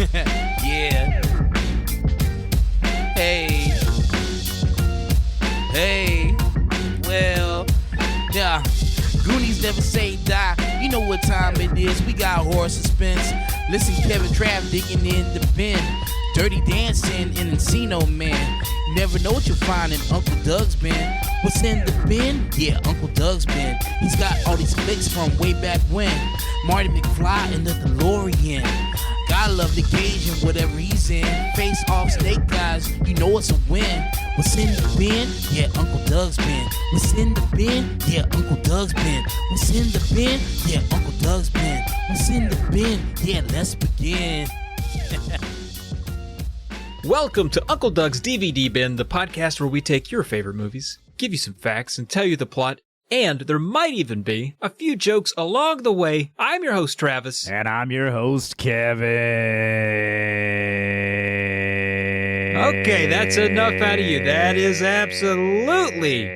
Yeah. Hey. Well, yeah. Goonies never say die. You know what time it is. We got horror suspense. Listen, Kevin Trav digging in the bin. Dirty Dancing and Encino Man. You never know what you'll find in Uncle Doug's bin. What's in the bin? Yeah, Uncle Doug's bin. He's got all these flicks from way back when. Marty McFly in the DeLorean. Gotta love the gauge and whatever he's in. Face off Snake Guys, you know it's a win. What's in the bin? Yeah, Uncle Doug's bin. What's in the bin? Yeah, Uncle Doug's bin. What's in the bin? Yeah, Uncle Doug's bin. What's in the bin? Yeah, let's begin. Welcome to Uncle Doug's DVD Bin, the podcast where we take your favorite movies, give you some facts, and tell you the plot, and there might even be a few jokes along the way. I'm your host, Travis. And I'm your host, Kevin. Okay, that's enough out of you. That is absolutely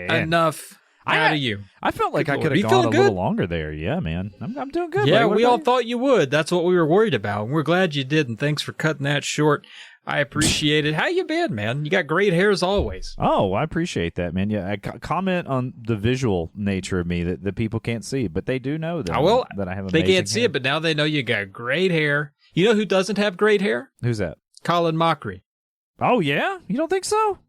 enough out of you. I felt like I could have gone a little longer there. Yeah, man. I'm doing good. Yeah, buddy. we all thought you would. That's what we were worried about. And we're glad you did, and thanks for cutting that short. I appreciate it. How you been, man? You got great hair as always. Oh, I appreciate that, man. Yeah, I comment on the visual nature of me that people can't see, but they do know that, that I have amazing They can't see hair. it, but now they know you got great hair. You know who doesn't have great hair? Who's that? Colin Mockery. Oh, yeah? You don't think so?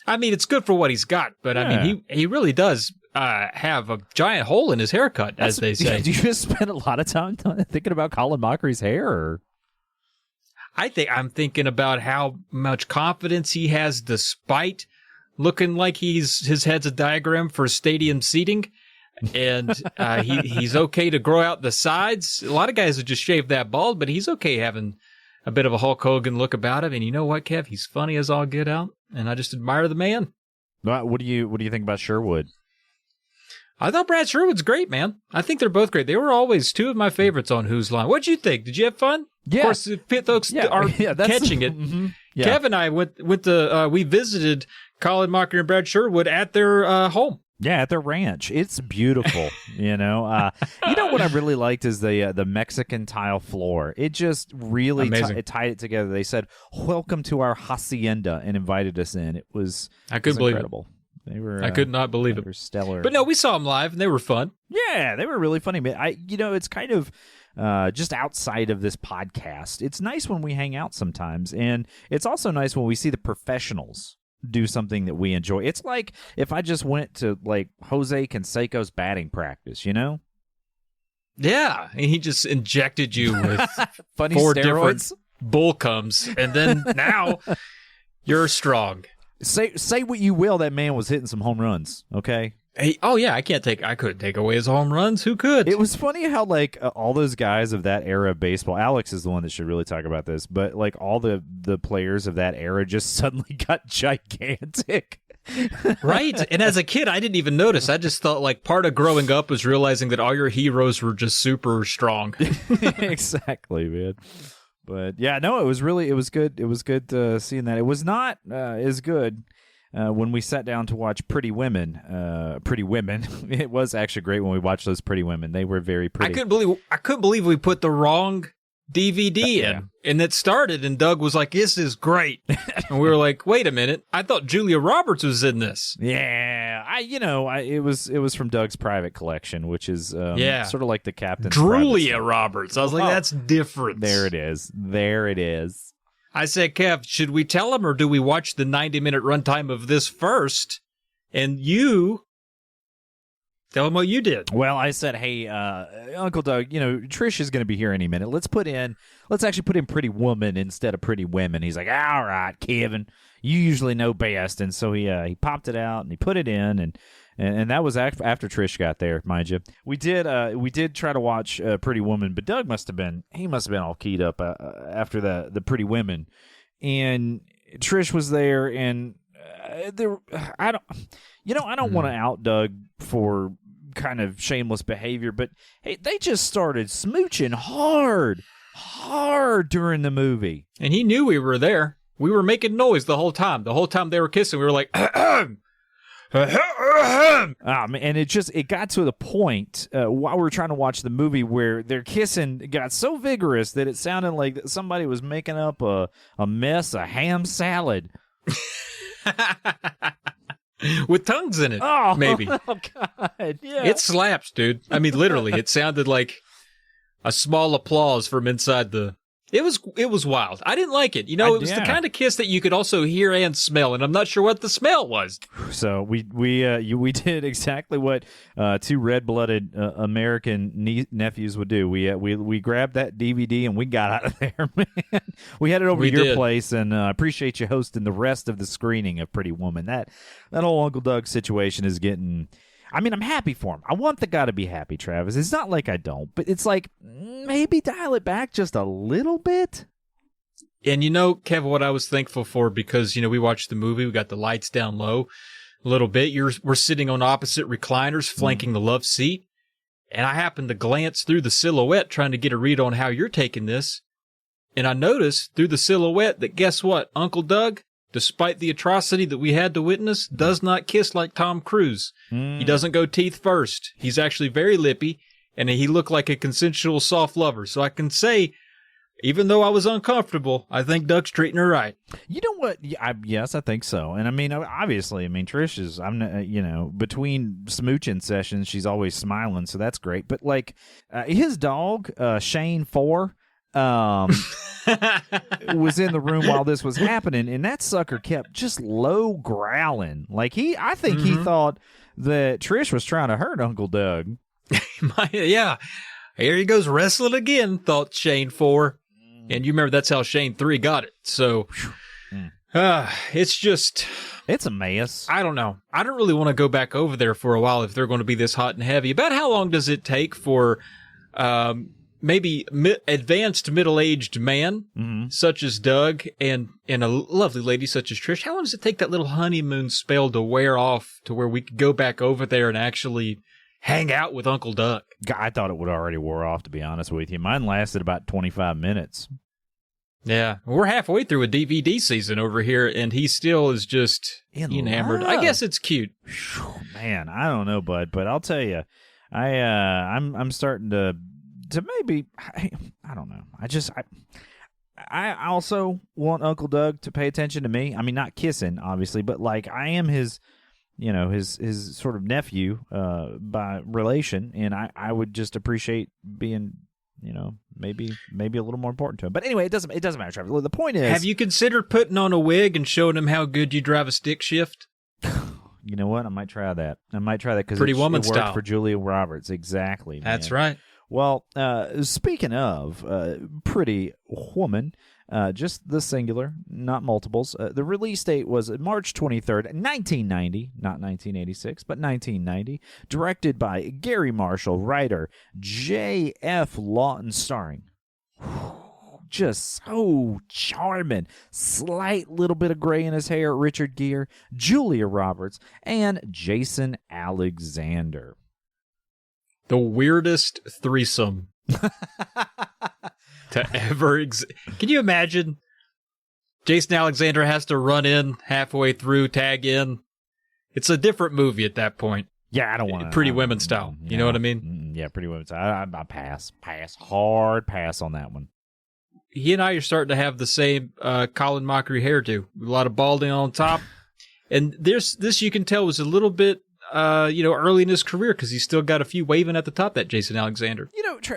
I mean, it's good for what he's got, but I mean, he really does have a giant hole in his haircut, as they say. Did you just spend a lot of time thinking about Colin Mockery's hair? Or? I'm thinking about how much confidence he has despite looking like his head's a diagram for stadium seating. And he's okay to grow out the sides. A lot of guys would just shave that bald, but he's okay having a bit of a Hulk Hogan look about him. And you know what, Kev? He's funny as all get out. And I just admire the man. What do you think about Sherwood? I thought Brad Sherwood's great, man. I think they're both great. They were always two of my favorites on Who's Line. What'd you think? Did you have fun? Yeah. Of course, if folks are catching it. Mm-hmm. Yeah. Kev and I went to, we visited Colin Mockery and Brad Sherwood at their home. Yeah, at their ranch. It's beautiful, you know. You know what I really liked is the Mexican tile floor. It just really it tied it together. They said, "Welcome to our hacienda," and invited us in. It was incredible. They were. I could not believe they it. were stellar. But no, we saw them live and they were fun. Yeah, they were really funny. But it's kind of just outside of this podcast. It's nice when we hang out sometimes, and it's also nice when we see the professionals do something that we enjoy. It's like if I just went to like Jose Canseco's batting practice, you know? Yeah, and he just injected you with funny 4 steroids? different bullcomes, and then now you're strong. Say what you will, that man was hitting some home runs, okay? Hey, oh yeah, I couldn't take away his home runs. Who could? It was funny how like all those guys of that era of baseball. Alex is the one that should really talk about this, but like all the players of that era just suddenly got gigantic. Right. And as a kid, I didn't even notice. I just thought like part of growing up was realizing that all your heroes were just super strong. Exactly, man. But yeah, no, it was good. It was good seeing that. It was not as good when we sat down to watch Pretty Women. It was actually great when we watched those Pretty Women. They were very pretty. I couldn't believe we put the wrong DVD in, and it started, and Doug was like, "This is great," and we were like, "Wait a minute! I thought Julia Roberts was in this." Yeah, it was from Doug's private collection, which is sort of like the Captain's Julia Roberts. I was like, "That's different." There it is. I said, Kev, should we tell him, or do we watch the 90-minute runtime of this first? And you tell him what you did. Well, I said, hey, Uncle Doug, Trish is going to be here any minute. Let's actually put in Pretty Woman instead of Pretty Women. He's like, all right, Kevin, you usually know best. And so he popped it out and he put it in, and that was after Trish got there, mind you. We did try to watch Pretty Woman, but Doug must have been all keyed up after the Pretty Women, and Trish was there, and I don't want to out Doug for kind of shameless behavior, but hey, they just started smooching hard during the movie, and he knew we were there. We were making noise the whole time. The whole time they were kissing, we were like, And it got to the point while we were trying to watch the movie where their kissing got so vigorous that it sounded like somebody was making up a ham salad. With tongues in it, maybe. Oh, God. Yeah. It slaps, dude. I mean, literally, it sounded like a small applause from inside the... It was wild. I didn't like it. You know, it was the kind of kiss that you could also hear and smell, and I'm not sure what the smell was. So we did exactly what two red-blooded American nephews would do. We grabbed that DVD and we got out of there, man. We had it over to your place, and I appreciate you hosting the rest of the screening of Pretty Woman. That whole Uncle Doug situation is getting... I mean, I'm happy for him. I want the guy to be happy, Travis. It's not like I don't, but it's like maybe dial it back just a little bit. And you know, Kev, what I was thankful for, because, you know, we watched the movie, we got the lights down low a little bit. We're sitting on opposite recliners flanking the love seat. And I happened to glance through the silhouette trying to get a read on how you're taking this. And I noticed through the silhouette that, guess what? Uncle Doug, despite the atrocity that we had to witness, does not kiss like Tom Cruise. He doesn't go teeth first. He's actually very lippy, and he looked like a consensual soft lover. So I can say, even though I was uncomfortable, I think Doug's treating her right. You know what? Yes, I think so. And I mean, obviously, Trish is, between smooching sessions, she's always smiling, so that's great. But like, his dog, Shane 4, was in the room while this was happening, and that sucker kept just low growling. Like I think he thought that Trish was trying to hurt Uncle Doug. Yeah, here he goes wrestling again, thought Shane 4. And you remember that's how Shane 3 got it. So it's a mess. I don't know. I don't really want to go back over there for a while if they're going to be this hot and heavy. About how long does it take for maybe advanced middle-aged man such as Doug and a lovely lady such as Trish? How long does it take that little honeymoon spell to wear off to where we could go back over there and actually hang out with Uncle Doug? I thought it would already wore off, to be honest with you. Mine lasted about 25 minutes. Yeah, we're halfway through a DVD season over here, and he still is just enamored. I guess it's cute. Man, I don't know, bud, but I'll tell you, I'm starting to maybe, I don't know. I also want Uncle Doug to pay attention to me. I mean, not kissing, obviously, but like I am his sort of nephew by relation, and I would just appreciate being, maybe a little more important to him. But anyway, it doesn't matter, Travis. The point is, have you considered putting on a wig and showing him how good you drive a stick shift? You know what? I might try that. Because Pretty Woman it worked style for Julia Roberts. Exactly. Man. That's right. Well, speaking of Pretty Woman, just the singular, not multiples. The release date was March 23rd, 1990, not 1986, but 1990. Directed by Gary Marshall, writer J.F. Lawton, starring just so charming, slight little bit of gray in his hair, Richard Gere, Julia Roberts, and Jason Alexander. The weirdest threesome to ever exist. Can you imagine? Jason Alexander has to run in halfway through, tag in. It's a different movie at that point. Yeah, I don't want to. Pretty Women style. You know what I mean? Yeah, Pretty Women style. I pass. Hard pass on that one. He and I are starting to have the same Colin Mockery hairdo. A lot of balding on top. And this you can tell was a little bit early in his career, because he's still got a few waving at the top, that Jason Alexander.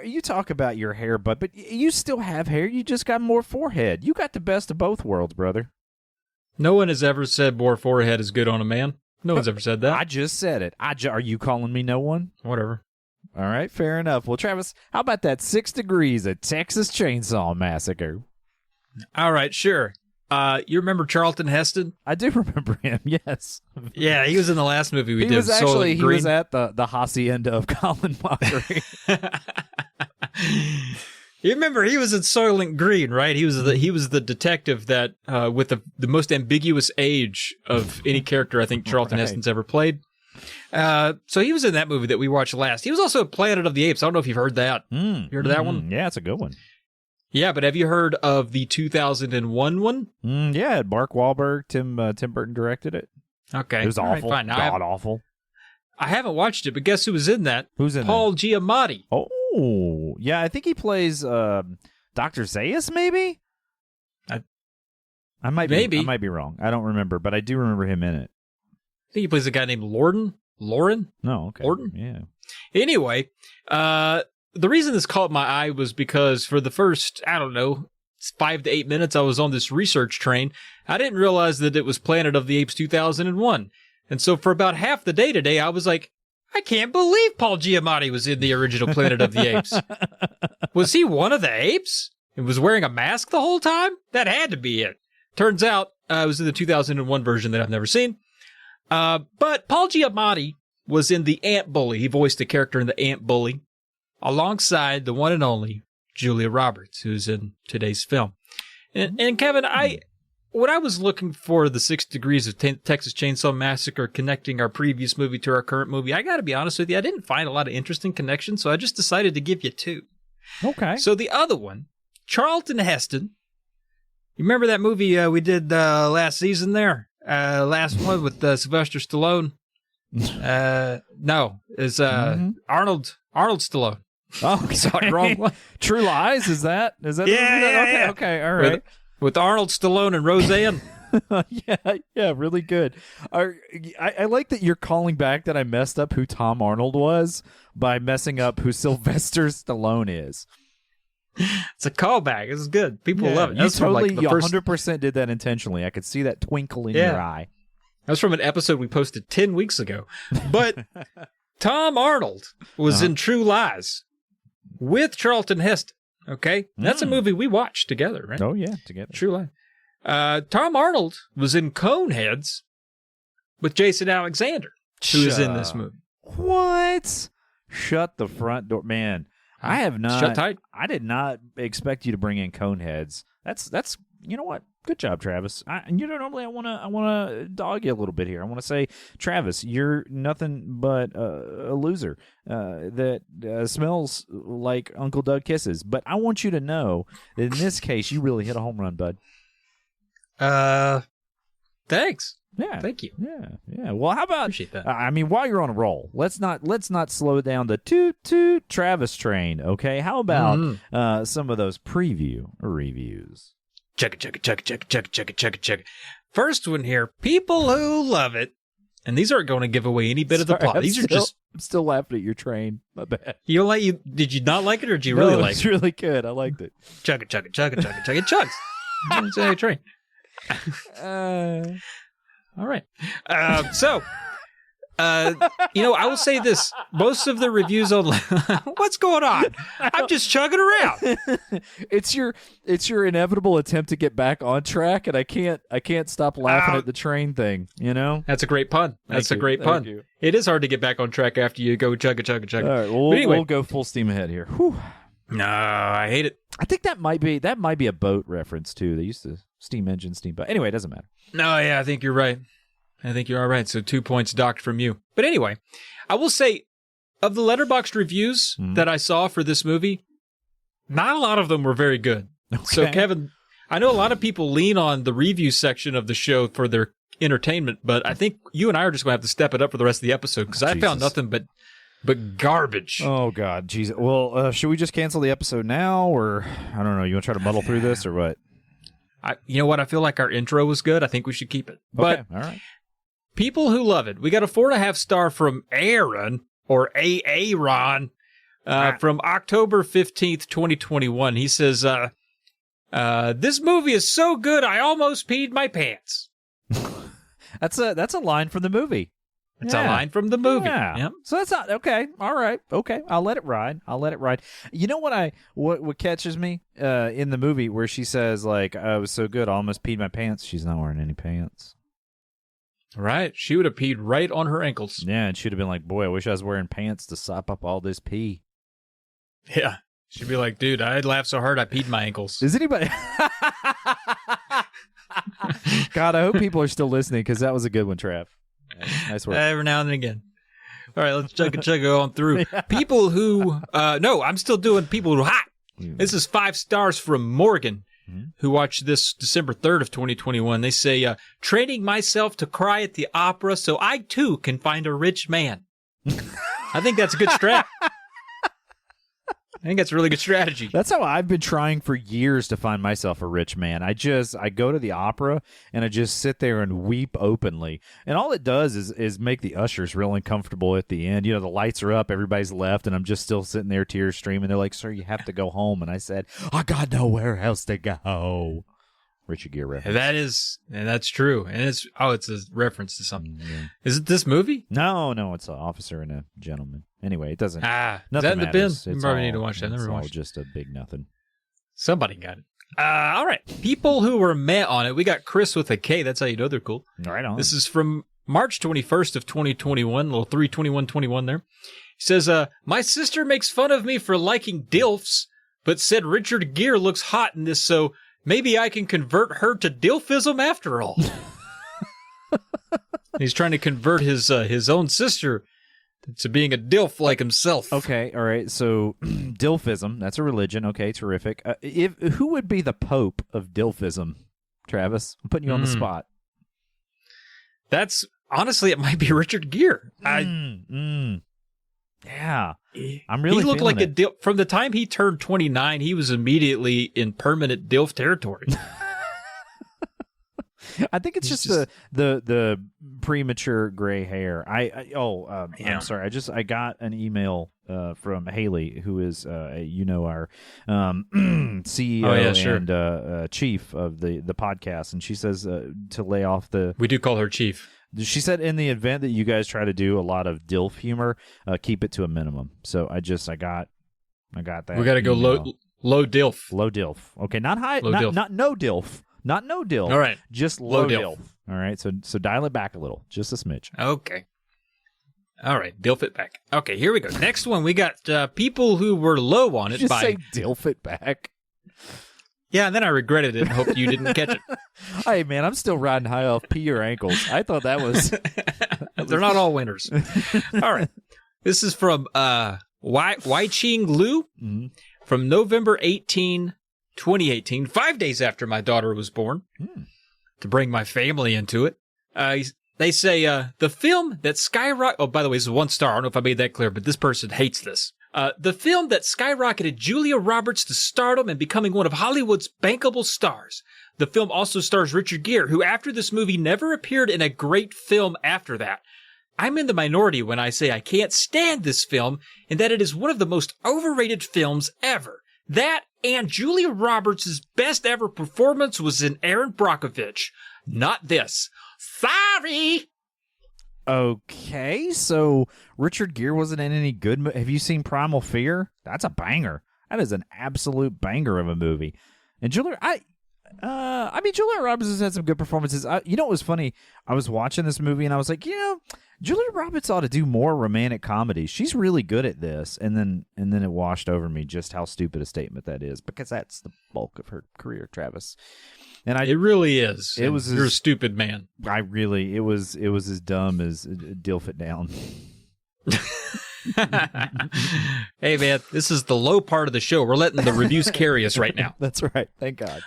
You talk about your hair, bud, but you still have hair. You just got more forehead. You got the best of both worlds, brother. No one has ever said more forehead is good on a man. No one's ever said that. I just said it. Are you calling me no one? Whatever. All right, fair enough. Well, Travis, how about that 6 Degrees of Texas Chainsaw Massacre? All right, sure. You remember Charlton Heston? I do remember him, yes. Yeah, he was in the last movie we did. He was at the hacienda of Colin Mockery. You remember he was in Soylent Green, right? He was the detective that with the most ambiguous age of any character I think Charlton Heston's ever played. So he was in that movie that we watched last. He was also in Planet of the Apes. I don't know if you've heard that. You heard of that one? Yeah, it's a good one. Yeah, but have you heard of the 2001 one? Yeah, Mark Wahlberg, Tim Burton directed it. Okay. It was All right, awful. fine. Now, God awful. I haven't watched it, but guess who was in that? Who's in Paul Giamatti. Oh, yeah. I think he plays Dr. Zaius, maybe? I might be wrong. I don't remember, but I do remember him in it. I think he plays a guy named Lauren. No, okay. Lorden? Yeah. Anyway, the reason this caught my eye was because for the first, 5 to 8 minutes I was on this research train, I didn't realize that it was Planet of the Apes 2001. And so for about half the day today, I was like, I can't believe Paul Giamatti was in the original Planet of the Apes. Was he one of the apes? And was wearing a mask the whole time? That had to be it. Turns out it was in the 2001 version that I've never seen. But Paul Giamatti was in The Ant Bully. He voiced a character in The Ant Bully alongside the one and only Julia Roberts, who's in today's film. And Kevin, when I was looking for the 6 Degrees of Texas Chainsaw Massacre connecting our previous movie to our current movie, I got to be honest with you, I didn't find a lot of interesting connections, so I just decided to give you 2. Okay. So the other one, Charlton Heston. You remember that movie we did last season there? Last one with Sylvester Stallone? No, it's Arnold Stallone. Oh, sorry, wrong one. True Lies, is that? Yeah. Okay, all right. With Arnold Stallone and Roseanne. yeah, really good. I like that you're calling back that I messed up who Tom Arnold was by messing up who Sylvester Stallone is. It's a callback. This is good. People love it. You totally, you 100% did that intentionally. I could see that twinkle in your eye. That was from an episode we posted 10 weeks ago. But Tom Arnold was in True Lies with Charlton Heston. Okay? That's a movie we watched together, right? Oh, yeah, together. True Lies. Tom Arnold was in Coneheads with Jason Alexander, who is in this movie. What? Shut the front door. Man, I have not. Shut tight. I did not expect you to bring in Coneheads. That's you know what? Good job, Travis. Normally I wanna dog you a little bit here. I want to say, Travis, you're nothing but a loser that smells like Uncle Doug kisses. But I want you to know that in this case, you really hit a home run, bud. Thanks. Yeah. Thank you. Yeah. Well, how about? Appreciate that. I mean, while you're on a roll, let's not slow down the toot Travis train. Okay. How about some of those preview reviews? Check it. First one here. People who love it. And these aren't going to give away any bit of the plot. I'm still laughing at your train. My bad. Did you not like it, or did you really like it? It's really good. I liked it. Chug it. It chugs. It's a train. All right. I will say this. Most of the reviews online... What's going on? I'm just chugging around. It's your inevitable attempt to get back on track, and I can't stop laughing at the train thing, you know? That's a great pun. That's a great pun. You. It is hard to get back on track after you go chug it. All right, we'll go full steam ahead here. Whew. No, I hate it. I think that might be a boat reference, too. They used to steam engine, steamboat. Anyway, it doesn't matter. No, yeah, I think you're right. I think you are right. So 2 points docked from you. But anyway, I will say, of the Letterboxd reviews that I saw for this movie, not a lot of them were very good. Okay. So Kevin, I know a lot of people lean on the review section of the show for their entertainment, but I think you and I are just going to have to step it up for the rest of the episode, because I found nothing but garbage. Oh, God. Jesus. Well, should we just cancel the episode now, or I don't know, you want to try to muddle through this, or what? You know what? I feel like our intro was good. I think we should keep it. But all right. People who love it. We got a 4.5 star from Aaron, or Aaron, from October 15th, 2021. He says, this movie is so good, I almost peed my pants. That's a line from the movie. It's a line from the movie. Yeah. Yep. So that's not okay. All right. Okay. I'll let it ride. You know what catches me in the movie where she says, like, I was so good, I almost peed my pants. She's not wearing any pants. Right. She would have peed right on her ankles. Yeah, and she'd have been like, boy, I wish I was wearing pants to sop up all this pee. Yeah. She'd be like, dude, I'd laugh so hard I peed my ankles. Is anybody... God, I hope people are still listening, because that was a good one, Trav. Nice work. Every now and again. All right, let's chug on through. People who... no, I'm still doing people who hot. This is 5 stars from Morgan. who watched this December 3rd of 2021. They say, training myself to cry at the opera so I too can find a rich man. I think that's a good strat. I think that's a really good strategy. That's how I've been trying for years to find myself a rich man. I go to the opera and I just sit there and weep openly. And all it does is make the ushers real uncomfortable at the end. You know, the lights are up, everybody's left, and I'm just still sitting there, tears streaming. They're like, "Sir, you have to go home." And I said, "I got nowhere else to go." Richard Gere reference. That's true. And it's a reference to something. Is it this movie? No, it's an officer and a gentleman. Anyway, it doesn't. Is that nothing in the matters. bin? You probably need to watch that. It's Never all watched it. just a big nothing. Somebody got it. All right. People who were met on it. We got Chris with a K. That's how you know they're cool. Right on. This is from March 21st of 2021, little 3/21/21 there. He says, my sister makes fun of me for liking DILFs, but said Richard Gere looks hot in this, so maybe I can convert her to DILFism after all. He's trying to convert his own sister to being a DILF like himself. Okay, all right. So DILFism, that's a religion. Okay, terrific. Who would be the Pope of DILFism, Travis? I'm putting you on the spot. That's honestly, it might be Richard Gere. Yeah, I'm really. He looked like it. a DILF from the time he turned 29. He was immediately in permanent DILF territory. I think it's just the premature gray hair. I'm sorry. I got an email from Haley, who is our CEO and chief of the podcast, and she says to lay off the. We do call her chief. She said in the event that you guys try to do a lot of DILF humor, keep it to a minimum. So I got that. We got to go low DILF. Low DILF. Okay, not high. Low not DILF. not no DILF. Not no DILF. All right. Just low DILF. DILF. All right. So dial it back a little, just a smidge. Okay. All right. DILF it back. Okay, here we go. Next one, we got people who were low on it. Just say DILF it back. Yeah, and then I regretted it and hoped you didn't catch it. Hey, man, I'm still riding high off pee your ankles. I thought that was... They're not all winners. All right. This is from Wai Ching Lu from November 18, 2018, 5 days after my daughter was born, to bring my family into it. They say the film that skyrocketed... Oh, by the way, this is 1 star. I don't know if I made that clear, but this person hates this. The film that skyrocketed Julia Roberts to stardom and becoming one of Hollywood's bankable stars. The film also stars Richard Gere, who after this movie never appeared in a great film after that. I'm in the minority when I say I can't stand this film and that it is one of the most overrated films ever. That and Julia Roberts' best ever performance was in Erin Brockovich. Not this. Sorry! Okay, so Richard Gere wasn't in any good... Have you seen Primal Fear? That's a banger. That is an absolute banger of a movie. And Julia... Julia Roberts has had some good performances. You know what was funny? I was watching this movie and I was like, Julia Roberts ought to do more romantic comedies. She's really good at this. And then it washed over me just how stupid a statement that is, because that's the bulk of her career, Travis. And it really is. You're a stupid man. It was as dumb as DILF it down. Hey man, this is the low part of the show. We're letting the reviews carry us right now. That's right. Thank God.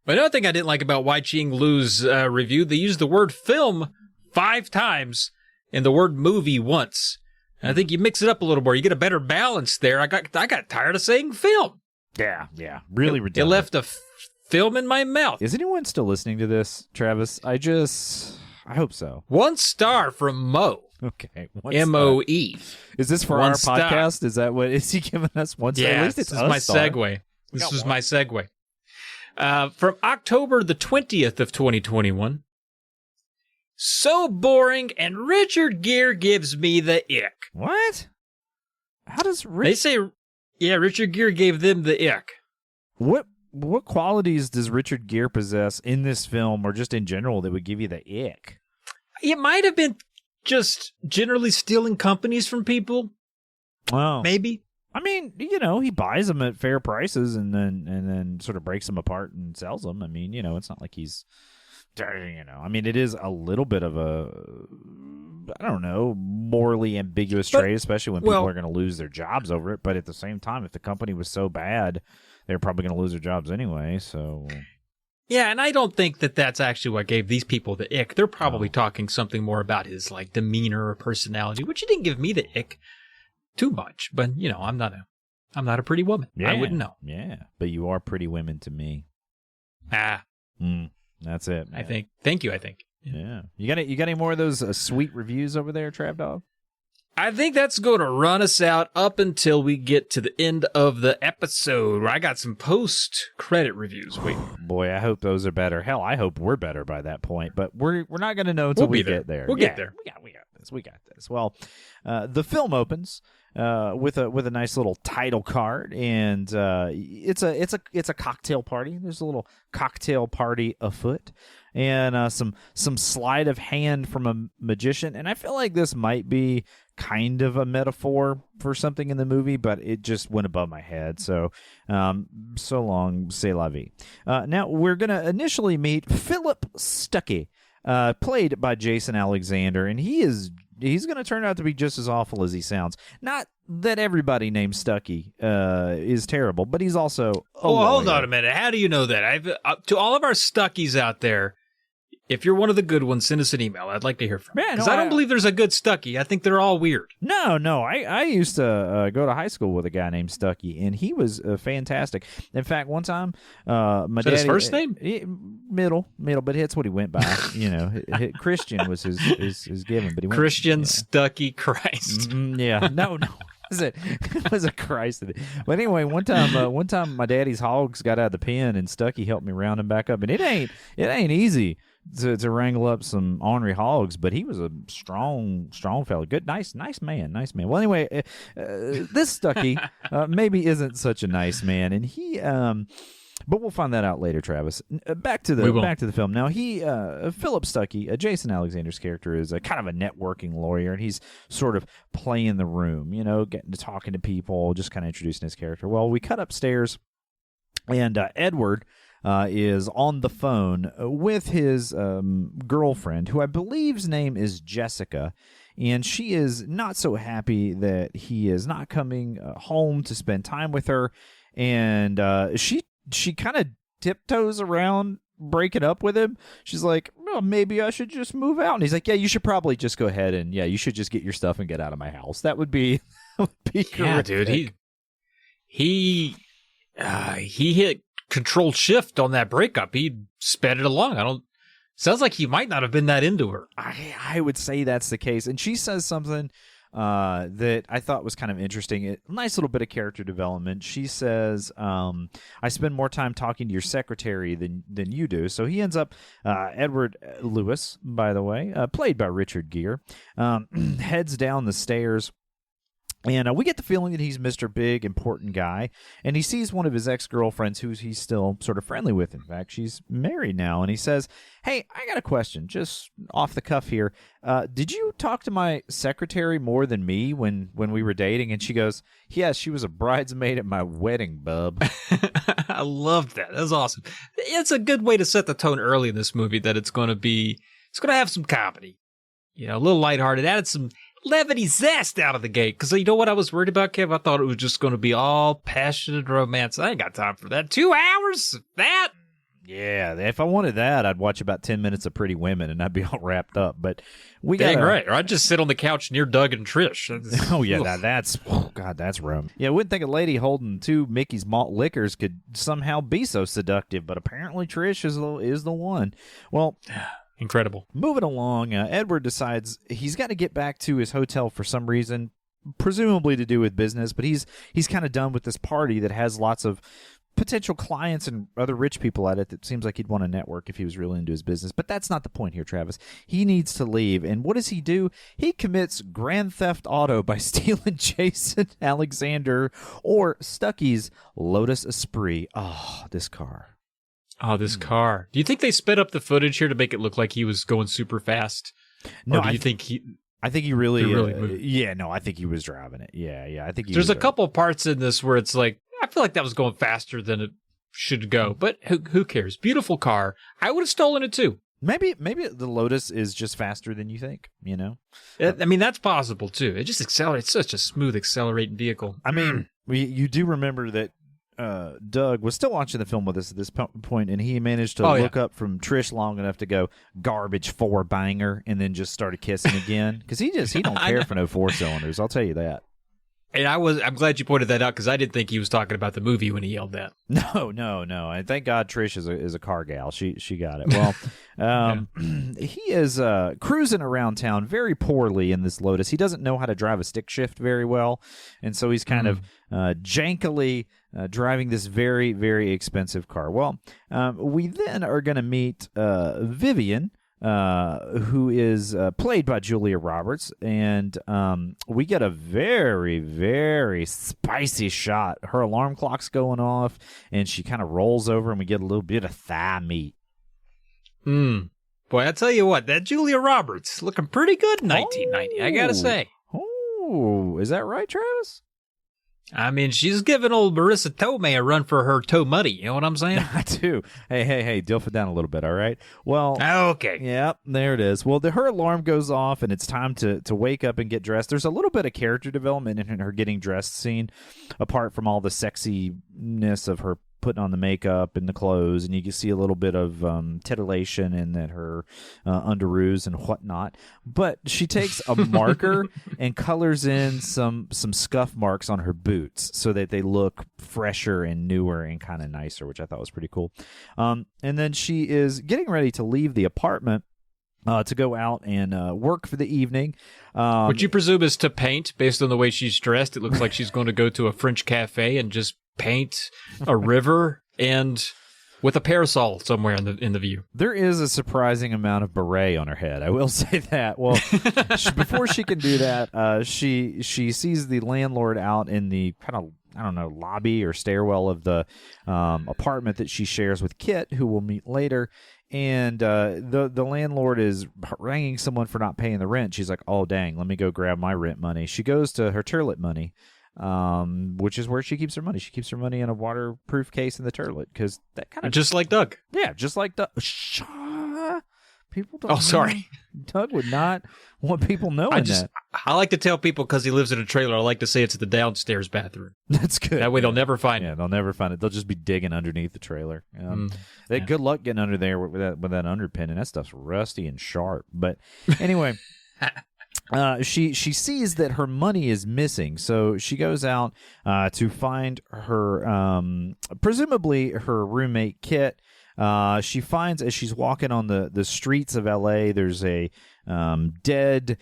But another thing I didn't like about Wai Ching Lu's review, they used the word film 5 times and the word movie once. And I think you mix it up a little more. You get a better balance there. I got tired of saying film. Yeah. Really ridiculous. It left a film in my mouth. Is anyone still listening to this, Travis? I hope so. 1 star from Mo. Okay. M-O-E. Is this for our podcast? Is that what is he giving us 1 star? Yeah, At least it's this is my segue. This was my segue. From October the 20th of 2021. So boring, and Richard Gere gives me the ick. What? How does They say, Richard Gere gave them the ick. What qualities does Richard Gere possess in this film or just in general that would give you the ick? It might have been just generally stealing companies from people. Well, maybe. I mean, he buys them at fair prices and then sort of breaks them apart and sells them. I mean, it's not like he's, I mean, it is a little bit of a, I don't know, morally ambiguous trade, especially when people are going to lose their jobs over it. But at the same time, if the company was so bad they're probably going to lose their jobs anyway. So Yeah, and I don't think that that's actually what gave these people the ick. They're probably talking something more about his like demeanor or personality, which he didn't give me the ick too much. But I'm not a pretty woman. yeah, I wouldn't know. Yeah, but you are pretty women to me. That's it, man. I think. Thank you. I think. Yeah. You got any more of those sweet reviews over there, Trav Dog? I think that's going to run us out up until we get to the end of the episode, where I got some post-credit reviews. Wait, boy, I hope those are better. Hell, I hope we're better by that point. But we're not going to know until we get there. We'll get there. We got this. Well, the film opens with a nice little title card, and it's a cocktail party. There's a little cocktail party afoot, and some sleight of hand from a magician. And I feel like this might be kind of a metaphor for something in the movie, but it just went above my head. So, so long, c'est la vie. Now we're gonna initially meet Philip Stuckey, played by Jason Alexander, and he's going to turn out to be just as awful as he sounds. Not that everybody named Stuckey is terrible, but he's also hold on a minute. How do you know that? To all of our Stuckies out there, if you're one of the good ones, send us an email. I'd like to hear from you. Because I don't believe there's a good Stuckey. I think they're all weird. No. I used to go to high school with a guy named Stuckey, and he was fantastic. In fact, one time, my dad. His first name? Middle, but it's what he went by. Christian was his given, but he went Christian Stuckey Christ. Yeah, no. It was a Christ. But anyway, one time my daddy's hogs got out of the pen, and Stuckey helped me round him back up. And it ain't easy to wrangle up some ornery hogs, but he was a strong fella. Good, nice man. Well, anyway, this Stuckey maybe isn't such a nice man, and he. But we'll find that out later, Travis. Back to the film. Now, Philip Stuckey, Jason Alexander's character, is a kind of a networking lawyer, and he's sort of playing the room, getting to talking to people, just kind of introducing his character. Well, we cut upstairs, and Edward is on the phone with his girlfriend, who I believe's name is Jessica, and she is not so happy that he is not coming home to spend time with her, and she kind of tiptoes around breaking up with him. She's like, well, maybe I should just move out. And he's like, yeah, you should probably just go ahead and, you should just get your stuff and get out of my house. That would be yeah, dude. He hit Control Shift on that breakup. He sped it along. Sounds like he might not have been that into her. I would say that's the case. And she says something that I thought was kind of interesting. A nice little bit of character development. She says, I spend more time talking to your secretary than you do. So he ends up, Edward Lewis, by the way, played by Richard Gere, heads down the stairs. And we get the feeling that he's Mr. Big, important guy. And he sees one of his ex-girlfriends who he's still sort of friendly with. In fact, she's married now. And he says, hey, I got a question, just off the cuff here. Did you talk to my secretary more than me when we were dating? And she goes, yes, she was a bridesmaid at my wedding, bub. I love that. That's awesome. It's a good way to set the tone early in this movie that it's going to have some comedy. A little lighthearted. Added some levity zest out of the gate. Because you know what I was worried about, Kev? I thought it was just going to be all passionate romance. I ain't got time for that. 2 hours of that? Yeah, if I wanted that, I'd watch about 10 minutes of Pretty Women and I'd be all wrapped up. But we got right. Or I'd just sit on the couch near Doug and Trish. Oh yeah, that's rum. Yeah, I wouldn't think a lady holding 2 Mickey's malt liquors could somehow be so seductive, but apparently Trish is the one. Well, incredible. Moving along, Edward decides he's got to get back to his hotel for some reason, presumably to do with business, but he's kind of done with this party that has lots of potential clients and other rich people at it. That seems like he'd want to network if he was really into his business. But that's not the point here, Travis. He needs to leave. And what does he do? He commits grand theft auto by stealing Jason Alexander or Stuckey's Lotus Esprit. Oh, this car. Oh, this car. Do you think they sped up the footage here to make it look like he was going super fast? No, or do you think he... I think he really moved? Yeah, no, I think he was driving it. Yeah, I think there's a couple parts in this where it's like, I feel like that was going faster than it should go, but who cares? Beautiful car. I would have stolen it too. Maybe the Lotus is just faster than you think, I mean, that's possible too. It just accelerates. Such a smooth accelerating vehicle. I mean, you do remember that Doug was still watching the film with us at this point, and he managed to look up from Trish long enough to go garbage 4 banger, and then just started kissing again because he don't care for no 4 cylinders. I'll tell you that. And I'm glad you pointed that out because I didn't think he was talking about the movie when he yelled that. No. And thank God Trish is a car gal. She got it. Well, he is cruising around town very poorly in this Lotus. He doesn't know how to drive a stick shift very well, and so he's kind of jankily driving this very, very expensive car. Well, we then are going to meet Vivian, who is played by Julia Roberts, and we get a very, very spicy shot. Her alarm clock's going off, and she kind of rolls over, and we get a little bit of thigh meat. Boy, I tell you what, that Julia Roberts looking pretty good in 1990, I gotta say. Oh, is that right, Travis? I mean, she's giving old Marissa Tomei a run for her toe muddy. You know what I'm saying? I do. Hey, dilf it down a little bit, all right? Well, okay. Yep, there it is. Well, her alarm goes off, and it's time to wake up and get dressed. There's a little bit of character development in her getting dressed scene, apart from all the sexiness of her putting on the makeup and the clothes, and you can see a little bit of titillation in that her underoos and whatnot. But she takes a marker and colors in some scuff marks on her boots so that they look fresher and newer and kind of nicer, which I thought was pretty cool. And then she is getting ready to leave the apartment to go out and work for the evening. Which you presume is to paint based on the way she's dressed. It looks like she's going to go to a French cafe and just paint a river and with a parasol somewhere in the view. There is a surprising amount of beret on her head. I will say that. Well, before she can do that, she sees the landlord out in the kind of, I don't know, lobby or stairwell of the apartment that she shares with Kit, who we'll meet later. And the landlord is haranguing someone for not paying the rent. She's like, oh, dang, let me go grab my rent money. She goes to her toilet money, which is where she keeps her money. She keeps her money in a waterproof case in the toilet because that kind of... Just like Doug. Yeah, just like Doug. People don't... Oh, sorry. Doug would not want people knowing that. I like to tell people because he lives in a trailer, I like to say it's the downstairs bathroom. That's good. That way they'll never find it. Yeah, they'll never find it. They'll just be digging underneath the trailer. Good luck getting under there with that underpinning. That stuff's rusty and sharp. But anyway... she sees that her money is missing, so she goes out to find her, presumably her roommate Kit. She finds, as she's walking on the streets of L.A., there's a dead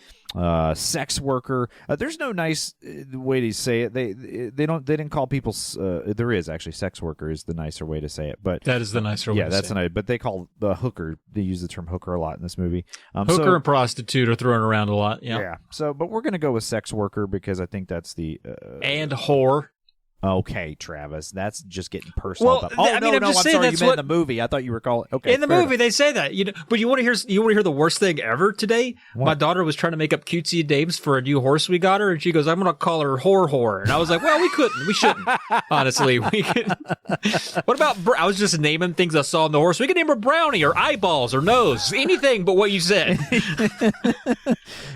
sex worker. There's no nice way to say it. They didn't call people. There is actually sex worker is the nicer way to say it, but that is the nicer way. Yeah, that's nice. But they call the hooker. They use the term hooker a lot in this movie. Hooker and prostitute are thrown around a lot. Yeah. So, but we're gonna go with sex worker because I think that's the and whore. Okay, Travis, that's just getting personal. Well, I'm sorry, you meant what... in the movie. I thought you were calling. Okay, in the movie they say that. But you want to hear the worst thing ever today? What? My daughter was trying to make up cutesy names for a new horse we got her, and she goes, "I'm going to call her whore," and I was like, "Well, we shouldn't. Honestly, we could." What about? I was just naming things I saw on the horse. We could name her Brownie or Eyeballs or Nose, anything but what you said.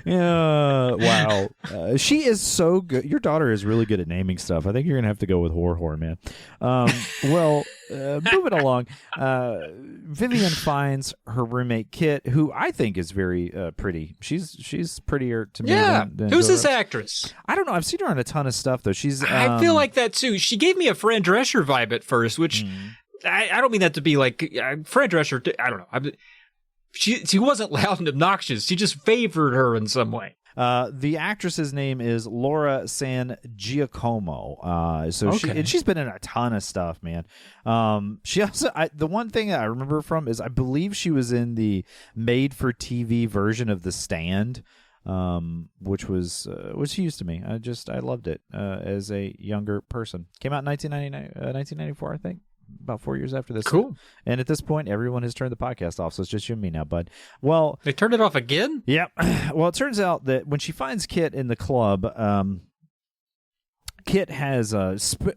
Yeah, wow. She is so good. Your daughter is really good at naming stuff. I think you're gonna have to go with whore, man. Moving along, Vivian finds her roommate Kit, who I think is very pretty. She's prettier to me. Than who's this actress? I don't know. I've seen her on a ton of stuff though. I feel like that too. She gave me a Fran Drescher vibe at first, which I don't mean that to be like Fran Drescher. I don't know. She wasn't loud and obnoxious. She just favored her in some way. The actress's name is Laura San Giacomo. She's been in a ton of stuff, man. She also, the one thing I remember from is I believe she was in the made-for-TV version of The Stand, which was huge to me. I loved it as a younger person. Came out in 1994, I think. About 4 years after this. Cool. And at this point, everyone has turned the podcast off, so it's just you and me now, bud. Well, they turned it off again? Yep. Well, it turns out that when she finds Kit in the club, Kit has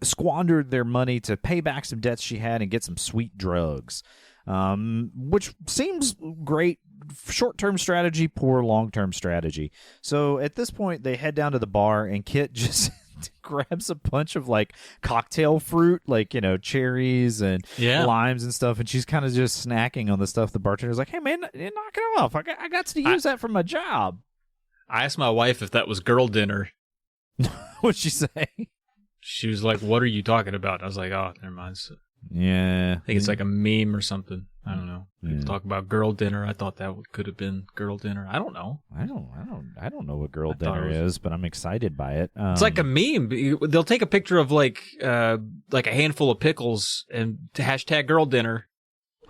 squandered their money to pay back some debts she had and get some sweet drugs, which seems great. Short-term strategy, poor long-term strategy. So at this point, they head down to the bar, and Kit just grabs a bunch of like cocktail fruit, like, cherries and limes and stuff, and she's kind of just snacking on the stuff. The bartender's like, "Hey man, knock it off! I got to use that for my job." I asked my wife if that was girl dinner. What'd she say? She was like, "What are you talking about?" I was like, "Oh, never mind." So, yeah, I think it's like a meme or something. I don't know. Yeah. Talk about girl dinner. I thought that could have been girl dinner. I don't know. I don't know what girl dinner is, but I'm excited by it. It's like a meme. They'll take a picture of like a handful of pickles and hashtag girl dinner.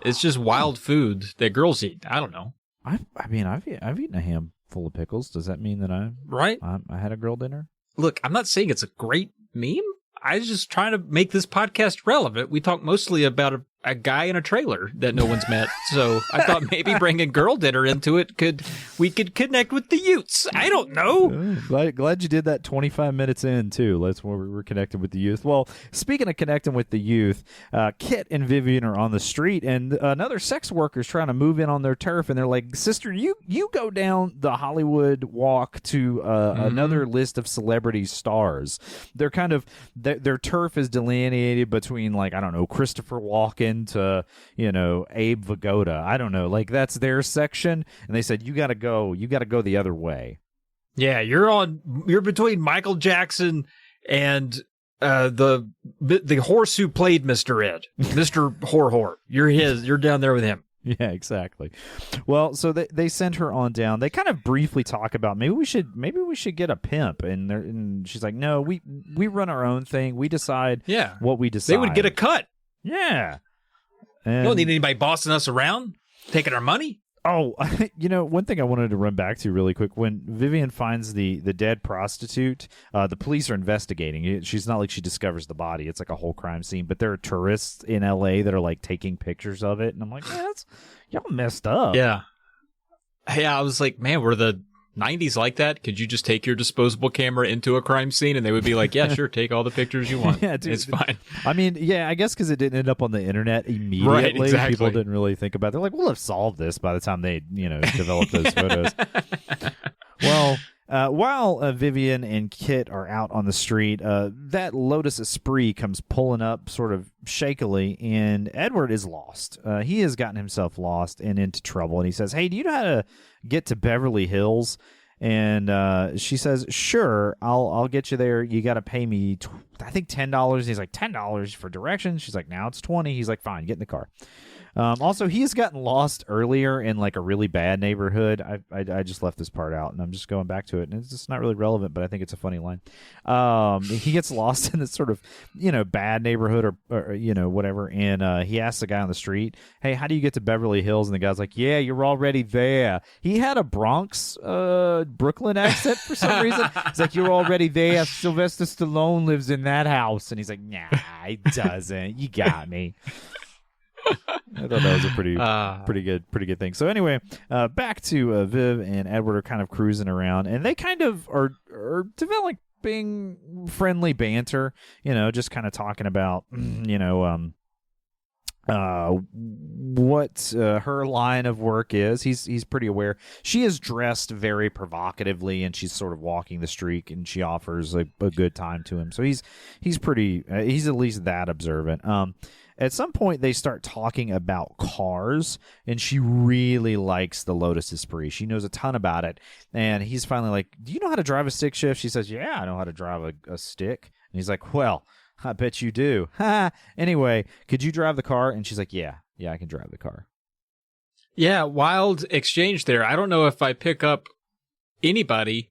It's just wild food that girls eat. I don't know. I mean, I've eaten a handful of pickles. Does that mean that I had a girl dinner? Look, I'm not saying it's a great meme. I was just trying to make this podcast relevant. We talk mostly about a guy in a trailer that no one's met. So I thought maybe bringing girl dinner into it we could connect with the youths. I don't know. Glad you did that 25 minutes in, too. That's where we were connected with the youth. Well, speaking of connecting with the youth, Kit and Vivian are on the street, and another sex worker's trying to move in on their turf, and they're like, "Sister, you go down the Hollywood walk to another list of celebrity stars." They're kind of, their turf is delineated between, like, I don't know, Christopher Walken to Abe Vigoda. I don't know, like that's their section, and they said you got to go the other way. Yeah, you're between Michael Jackson and the horse who played Mr. Ed, Mr. Hor. You're down there with him. Yeah, exactly. Well, so they send her on down. They kind of briefly talk about maybe we should get a pimp, and she's like, "No, we run our own thing. We decide what we decide." They would get a cut. Yeah. And you don't need anybody bossing us around, taking our money. Oh, one thing I wanted to run back to really quick. When Vivian finds the dead prostitute, the police are investigating. She's not like she discovers the body. It's like a whole crime scene. But there are tourists in L.A. that are like taking pictures of it. And I'm like, y'all messed up. Yeah. I was like, man, were the 90s like that? Could you just take your disposable camera into a crime scene and they would be like, yeah, sure, take all the pictures you want. Yeah, dude, it's fine. I mean, yeah, I guess because it didn't end up on the internet immediately. Right, exactly. People didn't really think about it. They're like, we'll have solved this by the time they, developed those photos. Well, while Vivian and Kit are out on the street, that Lotus Esprit comes pulling up sort of shakily, and Edward is lost. He has gotten himself lost and into trouble, and he says, "Hey, do you know how to get to Beverly Hills?" And she says, "Sure, I'll get you there. You got to pay me, I think $10." He's like, $10 for directions? She's like, "Now it's $20." He's like, "Fine, get in the car." Also, he has gotten lost earlier in like a really bad neighborhood. I just left this part out, and I'm just going back to it, and it's just not really relevant, but I think it's a funny line. He gets lost in this sort of bad neighborhood or whatever, and he asks the guy on the street, "Hey, how do you get to Beverly Hills?" And the guy's like, "Yeah, you're already there." He had a Bronx Brooklyn accent for some reason. He's like, "You're already there. Sylvester Stallone lives in that house," and he's like, "Nah, he doesn't. You got me." I thought that was a pretty good thing. So anyway, back to Viv and Edward are kind of cruising around, and they kind of are developing friendly banter. Just kind of talking about what her line of work is. He's pretty aware. She is dressed very provocatively, and she's sort of walking the street, and she offers a good time to him. So he's pretty. He's at least that observant. At some point, they start talking about cars, and she really likes the Lotus Esprit. She knows a ton about it, and he's finally like, "Do you know how to drive a stick shift?" She says, "Yeah, I know how to drive a stick." And he's like, "Well, I bet you do." Anyway, could you drive the car? And she's like, yeah, I can drive the car. Yeah, wild exchange there. I don't know if I pick up anybody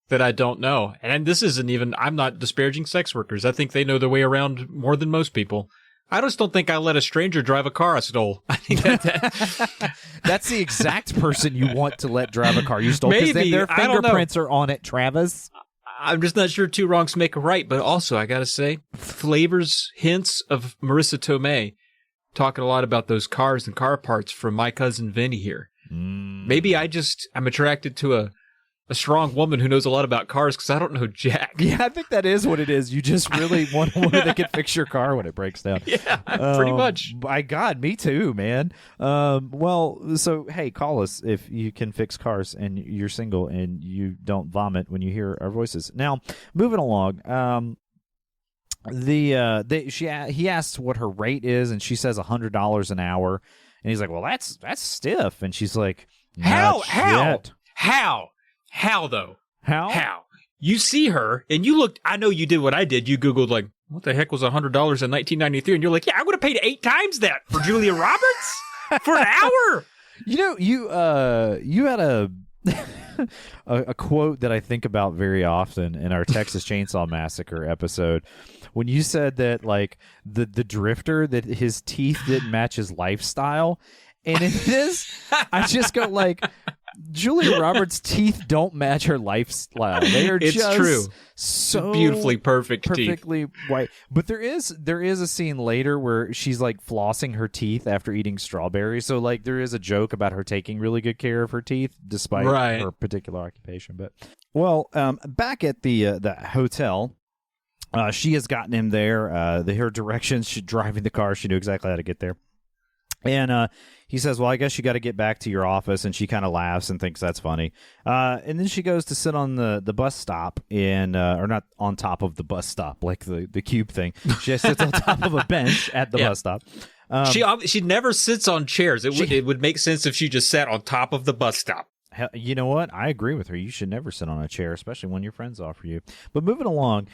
that I don't know. And this isn't even, I'm not disparaging sex workers. I think they know their way around more than most people. I just don't think I let a stranger drive a car I stole. I think that's the exact person you want to let drive a car you stole, because then their fingerprints are on it, Travis. I'm just not sure two wrongs make a right, but also I gotta say, flavors, hints of Marissa Tomei talking a lot about those cars and car parts from My Cousin Vinny here. Maybe I'm attracted to a strong woman who knows a lot about cars because I don't know jack. Yeah, I think that is what it is. You just really want a woman that can fix your car when it breaks down. Yeah, pretty much. My God, me too, man. Well, so hey, call us if you can fix cars and you're single and you don't vomit when you hear our voices. Now, moving along. He asks what her rate is, and she says $100 an hour, and he's like, "Well, that's stiff," and she's like, How though? How? You see her, and you looked. I know you did what I did. You Googled like, what the heck was $100 in 1993? And you're like, yeah, I would have paid 8 times that for Julia Roberts for an hour. You know, you had a quote that I think about very often in our Texas Chainsaw Massacre episode when you said that like the drifter, that his teeth didn't match his lifestyle, and in this I just go like, Julia Roberts' teeth don't match her lifestyle. They are just so beautifully perfectly white. But there is a scene later where she's like flossing her teeth after eating strawberries. So like there is a joke about her taking really good care of her teeth despite her particular occupation. But back at the hotel, she has gotten him there. Her directions, she driving the car. She knew exactly how to get there. And he says, well, I guess you got to get back to your office. And she kind of laughs and thinks that's funny. And then she goes to sit on the bus stop or not on top of the bus stop, like the cube thing. She sits on top of a bench at the bus stop. She never sits on chairs. It would make sense if she just sat on top of the bus stop. You know what? I agree with her. You should never sit on a chair, especially when your friends offer you. But moving along,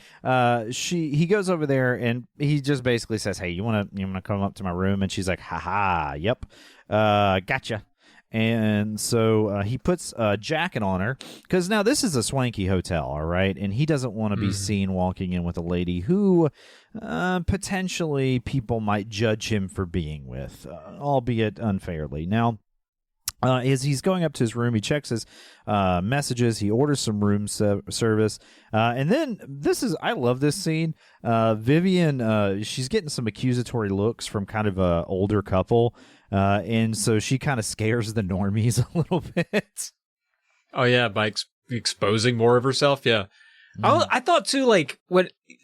he goes over there and he just basically says, "Hey, you want to come up to my room?" And she's like, "Ha, yep, gotcha." And so he puts a jacket on her because now this is a swanky hotel, all right, and he doesn't want to be seen walking in with a lady who potentially people might judge him for being with, albeit unfairly. Now, as he's going up to his room, he checks his messages. He orders some room service. And then I love this scene. Vivian, she's getting some accusatory looks from kind of a older couple. And so she kind of scares the normies a little bit. Oh, yeah, by exposing more of herself. Yeah. I thought, too, like,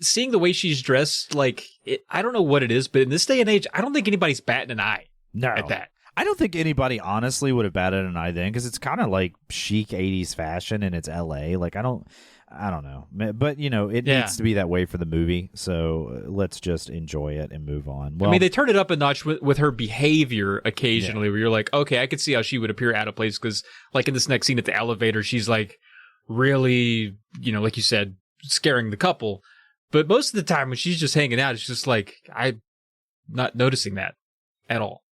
seeing the way she's dressed, like, I don't know what it is, but in this day and age, I don't think anybody's batting an eye at that. I don't think anybody honestly would have batted an eye then because it's kind of like chic 80s fashion and it's LA. Like, I don't know. But, it needs to be that way for the movie. So let's just enjoy it and move on. Well, I mean, they turn it up a notch with her behavior occasionally where you're like, okay, I could see how she would appear out of place because, like, in this next scene at the elevator, she's, like, really, like you said, scaring the couple. But most of the time when she's just hanging out, it's just like, I'm not noticing that at all.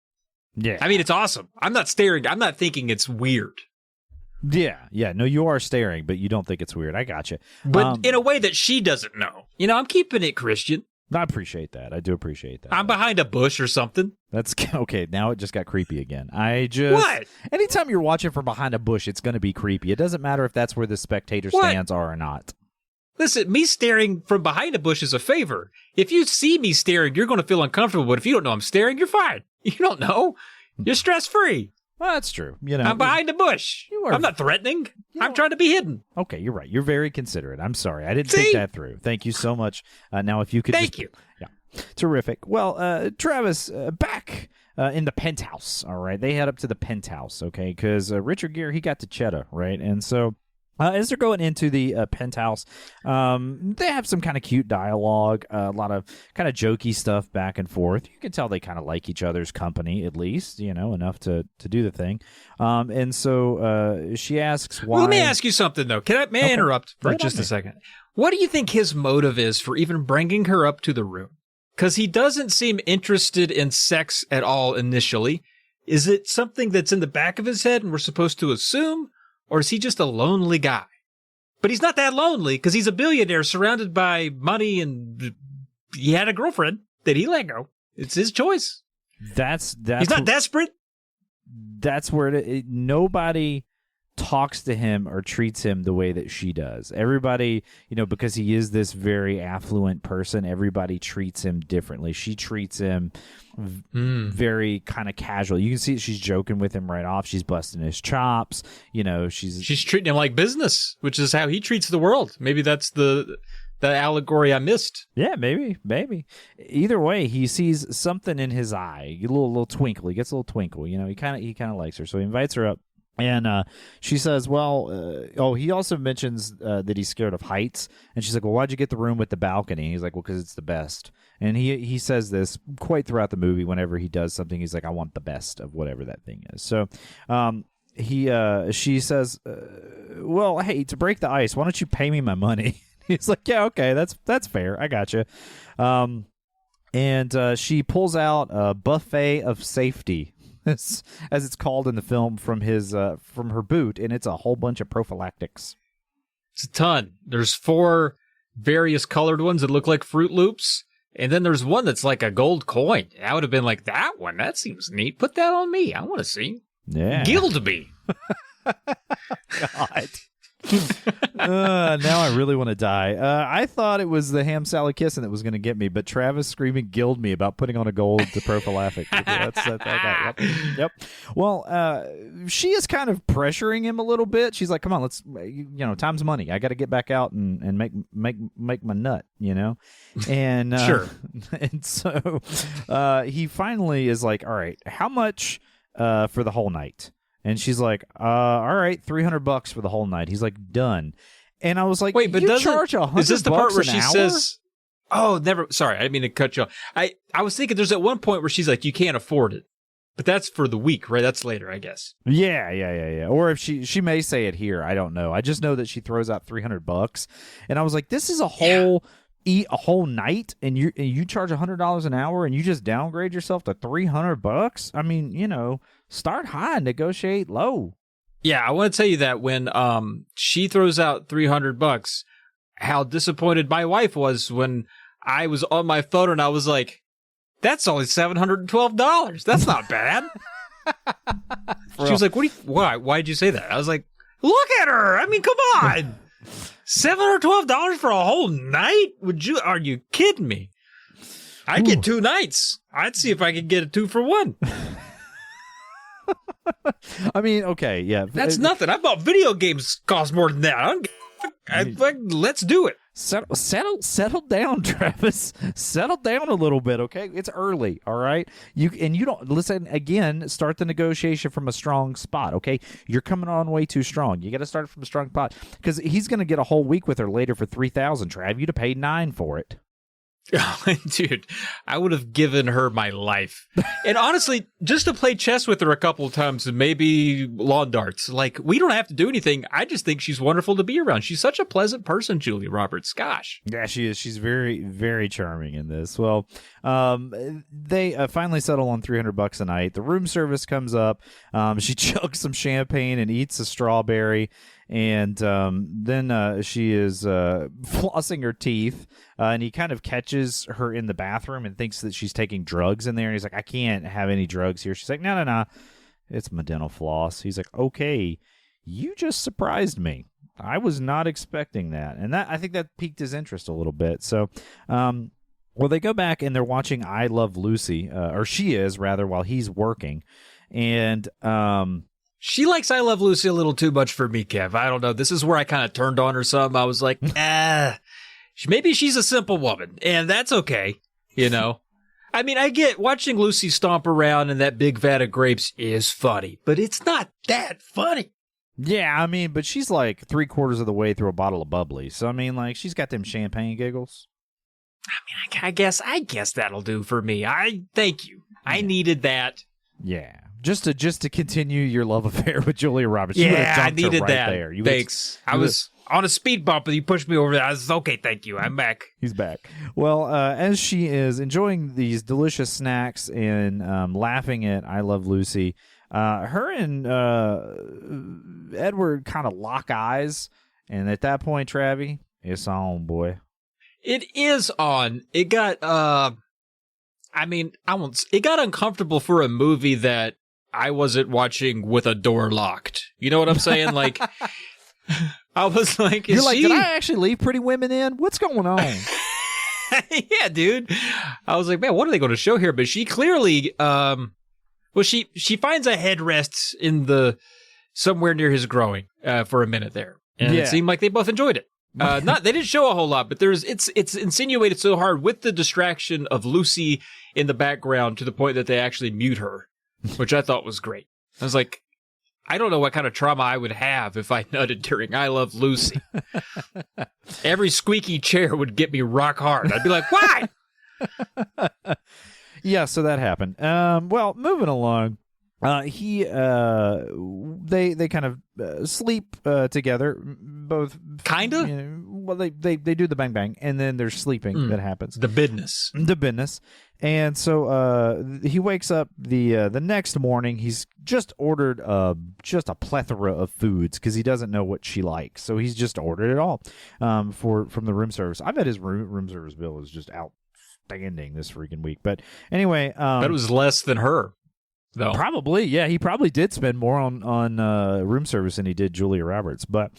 Yeah. I mean, it's awesome. I'm not staring. I'm not thinking it's weird. Yeah. No, you are staring, but you don't think it's weird. I gotcha. But in a way that she doesn't know. I'm keeping it Christian. I appreciate that. I do appreciate that. I'm behind a bush or something. That's okay. Now it just got creepy again. What? Anytime you're watching from behind a bush, it's going to be creepy. It doesn't matter if that's where the spectator stands are or not. Listen, me staring from behind a bush is a favor. If you see me staring, you're going to feel uncomfortable. But if you don't know I'm staring, you're fine. You don't know. You're stress-free. Well, that's true. I'm behind a bush. I'm not threatening. I'm trying to be hidden. Okay, you're right. You're very considerate. I'm sorry. I didn't think that through. Thank you so much. Now, if you could Thank you. Yeah. Terrific. Well, Travis, back in the penthouse, all right? They head up to the penthouse, okay? Because Richard Gere, he got to Cheddar, right? And so as they're going into the penthouse, they have some kind of cute dialogue, a lot of kind of jokey stuff back and forth. You can tell they kind of like each other's company, at least, enough to do the thing. And so she asks why. Well, let me ask you something, though. May I interrupt for just a second? What do you think his motive is for even bringing her up to the room? Because he doesn't seem interested in sex at all initially. Is it something that's in the back of his head and we're supposed to assume? Or is he just a lonely guy? But he's not that lonely because he's a billionaire surrounded by money and he had a girlfriend that he let go. It's his choice. That's he's not desperate. That's where nobody talks to him or treats him the way that she does. Everybody, because he is this very affluent person, everybody treats him differently. She treats him very kind of casual. You can see she's joking with him right off. She's busting his chops. She's treating him like business, which is how he treats the world. Maybe that's the allegory I missed. Yeah, maybe. Either way, he sees something in his eye, a little twinkle. He gets a little twinkle. He kind of likes her, so he invites her up. And she says, well, he also mentions that he's scared of heights. And she's like, well, why'd you get the room with the balcony? He's like, well, because it's the best. And he says this quite throughout the movie. Whenever he does something, he's like, I want the best of whatever that thing is. So she says, well, hey, to break the ice, why don't you pay me my money? He's like, yeah, okay, that's fair. I got you. And she pulls out a buffet of safety, as it's called in the film, from her boot, and it's a whole bunch of prophylactics. It's a ton. There's 4 various colored ones that look like Fruit Loops, and then there's one that's like a gold coin. I would have been like, that one, that seems neat. Put that on me. I want to see. Yeah. Gild me. God. Now I really want to die. I thought it was the ham salad kissing that was going to get me, but Travis screaming "Gild me" about putting on a gold to prophylactic. Yep. Well, she is kind of pressuring him a little bit. She's like, "Come on, let's, time's money. I got to get back out and make my nut, And sure. And so he finally is like, "All right, how much for the whole night?" And she's like, all right, $300 for the whole night. He's like, done. And I was like, wait, but you charge $100 is this the part where she hour? says, oh, never, sorry, I didn't mean to cut you off. I was thinking there's at one point where she's like, you can't afford it. But that's for the week, right? That's later, I guess. Yeah. Or if she may say it here, I don't know. I just know that she throws out $300. And I was like, this is a whole... eat a whole night and you charge $100 an hour and you just downgrade yourself to $300. I mean, start high and negotiate low. Yeah, I want to tell you that when she throws out $300, how disappointed my wife was when I was on my phone and I was like, that's only $712. That's not bad. She was like, why'd you say that? I was like, look at her. I mean, come on. $712 for a whole night? Are you kidding me? I'd get 2 nights. I'd see if I could get a 2 for 1. I mean, okay, yeah. That's nothing. I bought video games cost more than that. Let's do it. Settle down, Travis. Settle down a little bit, okay? It's early, all right? You don't listen again. Start the negotiation from a strong spot, okay? You're coming on way too strong. You got to start from a strong spot because he's going to get a whole week with her later for $3,000. Trav, you'd have paid $9,000 for it. Dude, I would have given her my life. And honestly, just to play chess with her a couple of times and maybe lawn darts. Like, we don't have to do anything. I just think she's wonderful to be around. She's such a pleasant person, Julia Roberts. Gosh. Yeah, she is. She's very, very charming in this. Well, they finally settle on $300 a night. The room service comes up. She chugs some champagne and eats a strawberry. And then she is flossing her teeth, and he kind of catches her in the bathroom and thinks that she's taking drugs in there. And he's like, I can't have any drugs here. She's like, no. It's my dental floss. He's like, okay, you just surprised me. I was not expecting that. And I think that piqued his interest a little bit. So, well, they go back and they're watching I Love Lucy, or she is, rather, while he's working. And... she likes I Love Lucy a little too much for me, Kev. I don't know. This is where I kind of turned on her some. I was like, maybe she's a simple woman, and that's okay, I mean, I get watching Lucy stomp around in that big vat of grapes is funny, but it's not that funny. Yeah, I mean, but she's like 3/4 of the way through a bottle of bubbly. So, I mean, like, she's got them champagne giggles. I mean, I guess that'll do for me. Thank you. I needed that. Yeah. Just to continue your love affair with Julia Roberts. Yeah, I needed right that. There. Thanks. I was on a speed bump and you pushed me over there. I was okay, thank you. I'm back. He's back. Well, as she is enjoying these delicious snacks and laughing at I Love Lucy, her and Edward kind of lock eyes. And at that point, Travi, it's on, boy. It is on. It got, it got uncomfortable for a movie that I wasn't watching with a door locked. You know what I'm saying? Like, I was like, You're like, did I actually leave Pretty Women in? What's going on? Yeah, dude. I was like, man, what are they going to show here? But she clearly, she finds a headrest in somewhere near his groin for a minute there, and it seemed like they both enjoyed it. They didn't show a whole lot, but it's insinuated so hard with the distraction of Lucy in the background to the point that they actually mute her, which I thought was great. I was like, I don't know what kind of trauma I would have if I nutted during I Love Lucy. Every squeaky chair would get me rock hard. I'd be like, why? Yeah, so that happened. Well, moving along, they kind of sleep together, both kinda. You know, well, they do the bang bang, and then there's sleeping that happens. The business. And so he wakes up the next morning. He's just ordered just a plethora of foods because he doesn't know what she likes. So he's just ordered it all from the room service. I bet his room service bill was just outstanding this freaking week. But anyway, but it was less than her, though. Probably, yeah. He probably did spend more on room service than he did Julia Roberts. But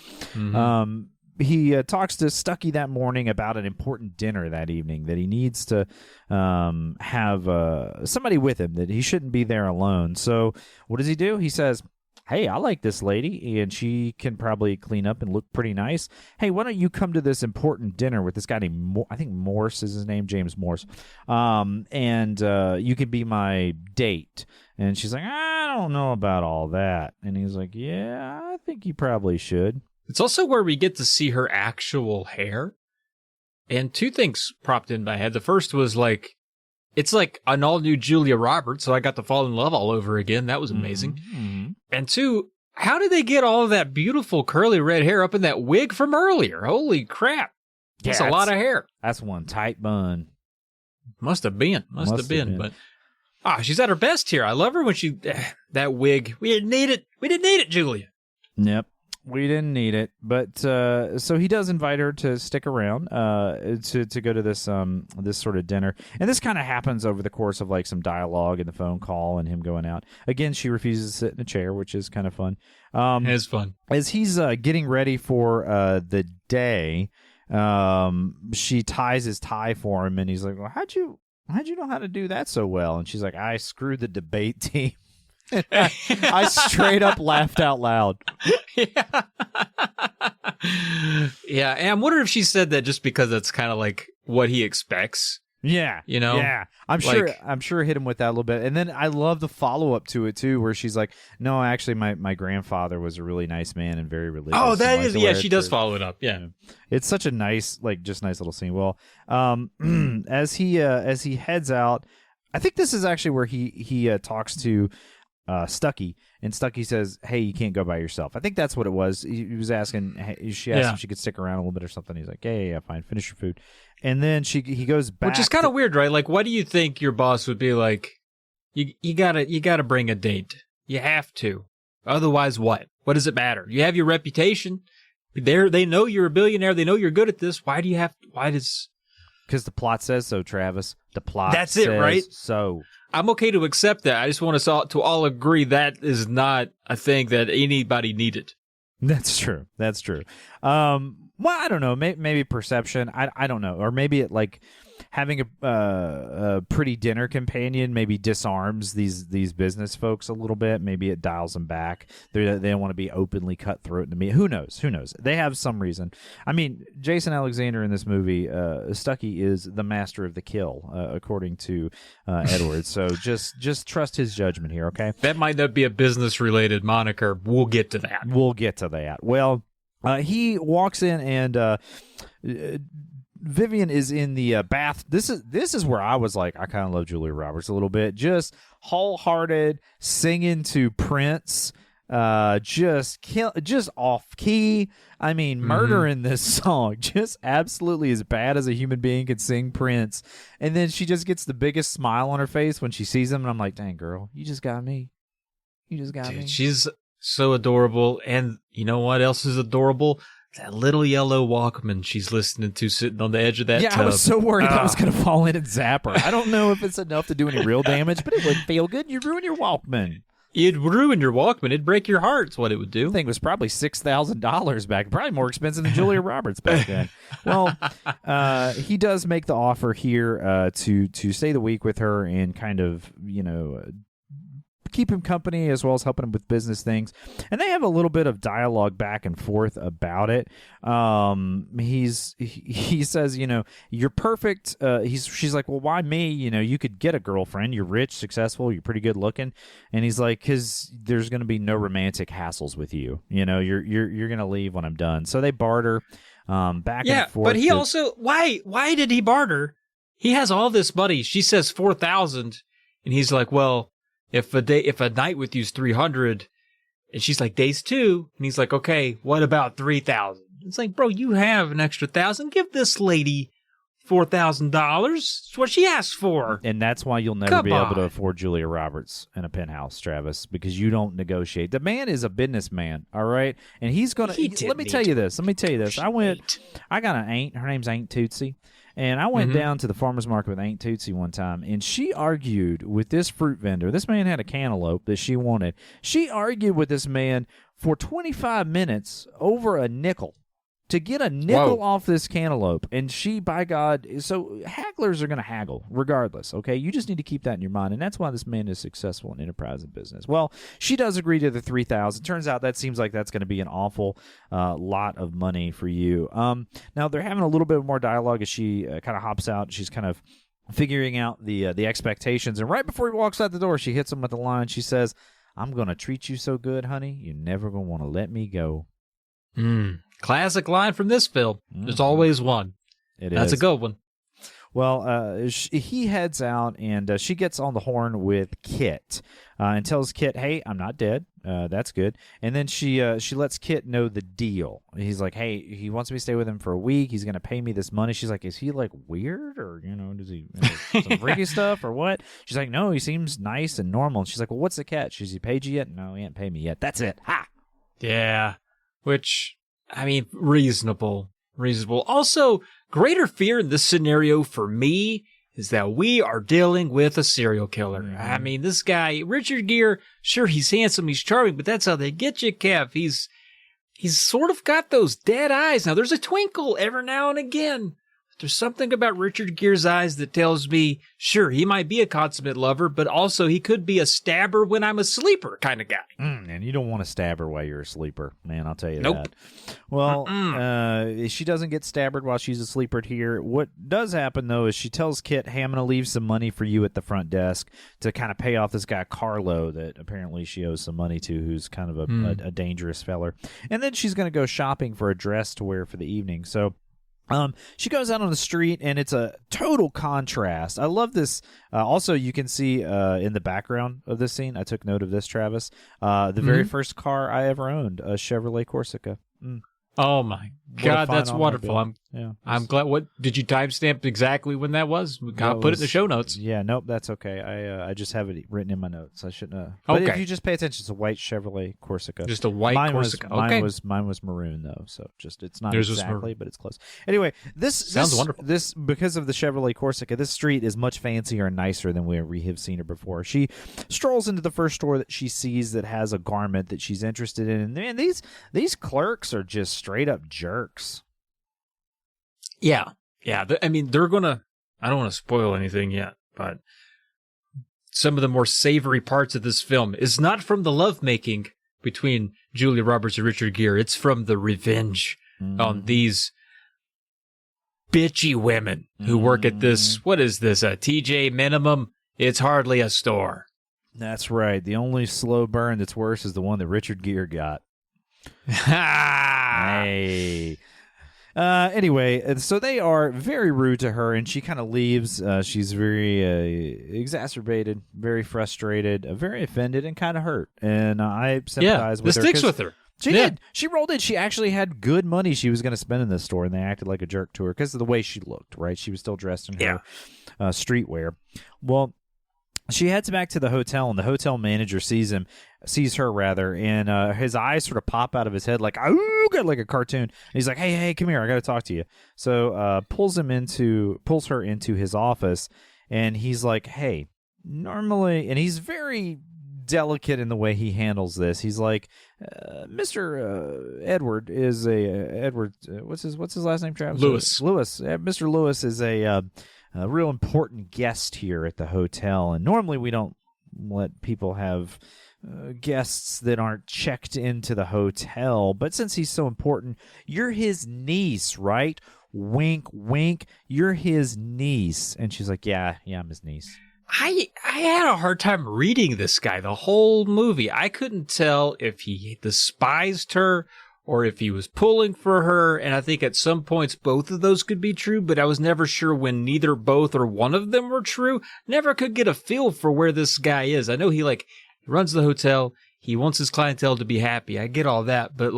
he talks to Stucky that morning about an important dinner that evening, that he needs to have somebody with him, that he shouldn't be there alone. So what does he do? He says, hey, I like this lady, and she can probably clean up and look pretty nice. Hey, why don't you come to this important dinner with this guy named, I think Morse is his name, James Morse, and you could be my date. And she's like, I don't know about all that. And he's like, yeah, I think you probably should. It's also where we get to see her actual hair. And two things propped in my head. The first was like, it's like an all-new Julia Roberts, so I got to fall in love all over again. That was amazing. Mm-hmm. And two, how did they get all of that beautiful curly red hair up in that wig from earlier? Holy crap. That's a lot of hair. That's one tight bun. Must have been. But she's at her best here. I love her when that wig. We didn't need it, Julia. Yep. We didn't need it, but so he does invite her to stick around to go to this this sort of dinner, and this kind of happens over the course of like some dialogue and the phone call and him going out. Again, she refuses to sit in a chair, which is kind of fun. It's fun. As he's getting ready for the day, she ties his tie for him, and he's like, "Well, how'd you know how to do that so well?" And she's like, "I screwed the debate team." I straight up laughed out loud. Yeah. Yeah, and I'm wondering if she said that just because that's kind of like what he expects. Yeah. You know? Yeah. I'm sure hit him with that a little bit. And then I love the follow-up to it, too, where she's like, no, actually, my grandfather was a really nice man and very religious. Oh, that is, yeah, she does follow it up, yeah. It's such a nice, like, just nice little scene. Well, as he heads out, I think this is actually where he talks to Stucky, and Stucky says, hey, you can't go by yourself. I think that's what it was. He was asking, she asked if she could stick around a little bit or something. He's like, yeah, fine, finish your food. And then he goes back. Which is kind of weird, right? Like, why do you think your boss would be like, you gotta bring a date. You have to. Otherwise what? What does it matter? You have your reputation. They know you're a billionaire. They know you're good at this. Why does... Because the plot says so, Travis. The plot That's says it, right? So. I'm okay to accept that. I just want us all to agree that is not a thing that anybody needed. That's true. Well, I don't know. Maybe perception. I don't know. Or maybe it like having a pretty dinner companion maybe disarms these business folks a little bit. Maybe it dials them back. They don't want to be openly cutthroat to me. Who knows? They have some reason. I mean, Jason Alexander in this movie, Stucky is the master of the kill, according to Edwards. So just trust his judgment here, okay? That might not be a business-related moniker. We'll get to that. Well, he walks in and Vivian is in the bath. This is where I was like, I kind of love Julia Roberts a little bit. Just wholehearted singing to Prince, just off key. I mean, murdering this song, just absolutely as bad as a human being could sing Prince. And then she just gets the biggest smile on her face when she sees him, and I'm like, dang girl, you just got me. Dude, she's so adorable. And you know what else is adorable? That little yellow Walkman she's listening to sitting on the edge of that tub. I was so worried I was going to fall in and zap her. I don't know if it's enough to do any real damage, but it would feel good. You ruin your Walkman. It'd ruin your Walkman. It'd break your heart. Is what it would do. I think it was probably $6,000 back. Probably more expensive than Julia Roberts back then. Well, he does make the offer here to stay the week with her and kind of, keep him company as well as helping him with business things. And they have a little bit of dialogue back and forth about it. He says, you're perfect. She's like, well, why me? You could get a girlfriend. You're rich, successful. You're pretty good looking. And he's like, because there's going to be no romantic hassles with you. You're going to leave when I'm done. So they barter back and forth. But he also, why did he barter? He has all this money. She says 4,000, and he's like, well, if a night with you's 300, and she's like, days 2, and he's like, okay, what about 3,000? It's like, bro, you have an extra 1,000. Give this lady $4,000. It's what she asked for. And that's why you'll never be able to afford Julia Roberts in a penthouse, Travis, because you don't negotiate. The man is a businessman, all right? And he's going to... Let me tell you this. I got an aunt. Her name's Aunt Tootsie. And I went down to the farmer's market with Aunt Tootsie one time, and she argued with this fruit vendor. This man had a cantaloupe that she wanted. She argued with this man for 25 minutes over a nickel to get a nickel off this cantaloupe. And she, by God, so hagglers are going to haggle regardless, okay? You just need to keep that in your mind, and that's why this man is successful in enterprise and business. Well, she does agree to the $3,000. Turns out that seems like that's going to be an awful lot of money for you. Now, they're having a little bit more dialogue as she kind of hops out. She's kind of figuring out the expectations, and right before he walks out the door, she hits him with the line. She says, I'm going to treat you so good, honey, you're never going to want to let me go. Classic line from this film. There's always one. That's a good one. Well, he heads out, and she gets on the horn with Kit and tells Kit, hey, I'm not dead. That's good. And then she lets Kit know the deal. He's like, hey, he wants me to stay with him for a week. He's going to pay me this money. She's like, is he like weird, or, does he some freaky stuff or what? She's like, no, he seems nice and normal. And she's like, well, what's the catch? Has he paid you yet? No, he ain't paid me yet. That's it. Ha! Yeah. Which, I mean, reasonable. Also, greater fear in this scenario for me is that we are dealing with a serial killer. I mean, this guy, Richard Gere, sure, he's handsome, he's charming, but that's how they get you, Kev. He's sort of got those dead eyes. Now, there's a twinkle every now and again. There's something about Richard Gere's eyes that tells me, sure, he might be a consummate lover, but also he could be a stabber when I'm a sleeper kind of guy. And you don't want to stab her while you're a sleeper, man, I'll tell you that. Well, she doesn't get stabbed while she's a sleeper here. What does happen, though, is she tells Kit, hey, I'm going to leave some money for you at the front desk to kind of pay off this guy, Carlo, that apparently she owes some money to, who's kind of a dangerous feller. And then she's going to go shopping for a dress to wear for the evening. So she goes out on the street, and it's a total contrast. I love this. Also, you can see in the background of this scene, I took note of this, Travis, the very first car I ever owned, a Chevrolet Corsica. Oh my God, that's wonderful. I'm glad. What did you timestamp exactly when that was? I'll put it in the show notes. Yeah, nope, that's okay. I just have it written in my notes. I shouldn't have. But if you just pay attention, it's a white Chevrolet Corsica. Just a white Corsica. Mine was maroon though, so it's not Yours exactly, but it's close. Anyway, this sounds wonderful. This, because of the Chevrolet Corsica, this street is much fancier and nicer than we have seen her before. She strolls into the first store that she sees that has a garment that she's interested in, and man, these clerks are just straight up jerks. Yeah. I mean, they're gonna. I don't want to spoil anything yet, but some of the more savory parts of this film is not from the lovemaking between Julia Roberts and Richard Gere. It's from the revenge on these bitchy women who work at this. What is this? A TJ Minimum? It's hardly a store. That's right. The only slow burn that's worse is the one that Richard Gere got. Hey. Anyway, so they are very rude to her, and she kind of leaves. She's very exacerbated, very frustrated, very offended, and kind of hurt. And I sympathize with her. This sticks with her. She did. She rolled in. She actually had good money she was going to spend in this store, and they acted like a jerk to her because of the way she looked, right? She was still dressed in her streetwear. Well, she heads back to the hotel, and the hotel manager sees her, and his eyes sort of pop out of his head like, oh, got like a cartoon. And he's like, hey, come here, I got to talk to you. So pulls her into his office, and he's like, hey, normally, and he's very delicate in the way he handles this. He's like, Mr. Edward is what's his last name, Travis? Lewis. Mr. Lewis is a real important guest here at the hotel, and normally we don't let people have guests that aren't checked into the hotel, but since he's so important, you're his niece, right? Wink, wink. You're his niece. And she's like, yeah, I'm his niece. I had a hard time reading this guy the whole movie. I couldn't tell if he despised her or if he was pulling for her, and I think at some points both of those could be true, but I was never sure when neither, both, or one of them were true. Never could get a feel for where this guy is. I know he runs the hotel. He wants his clientele to be happy. I get all that, but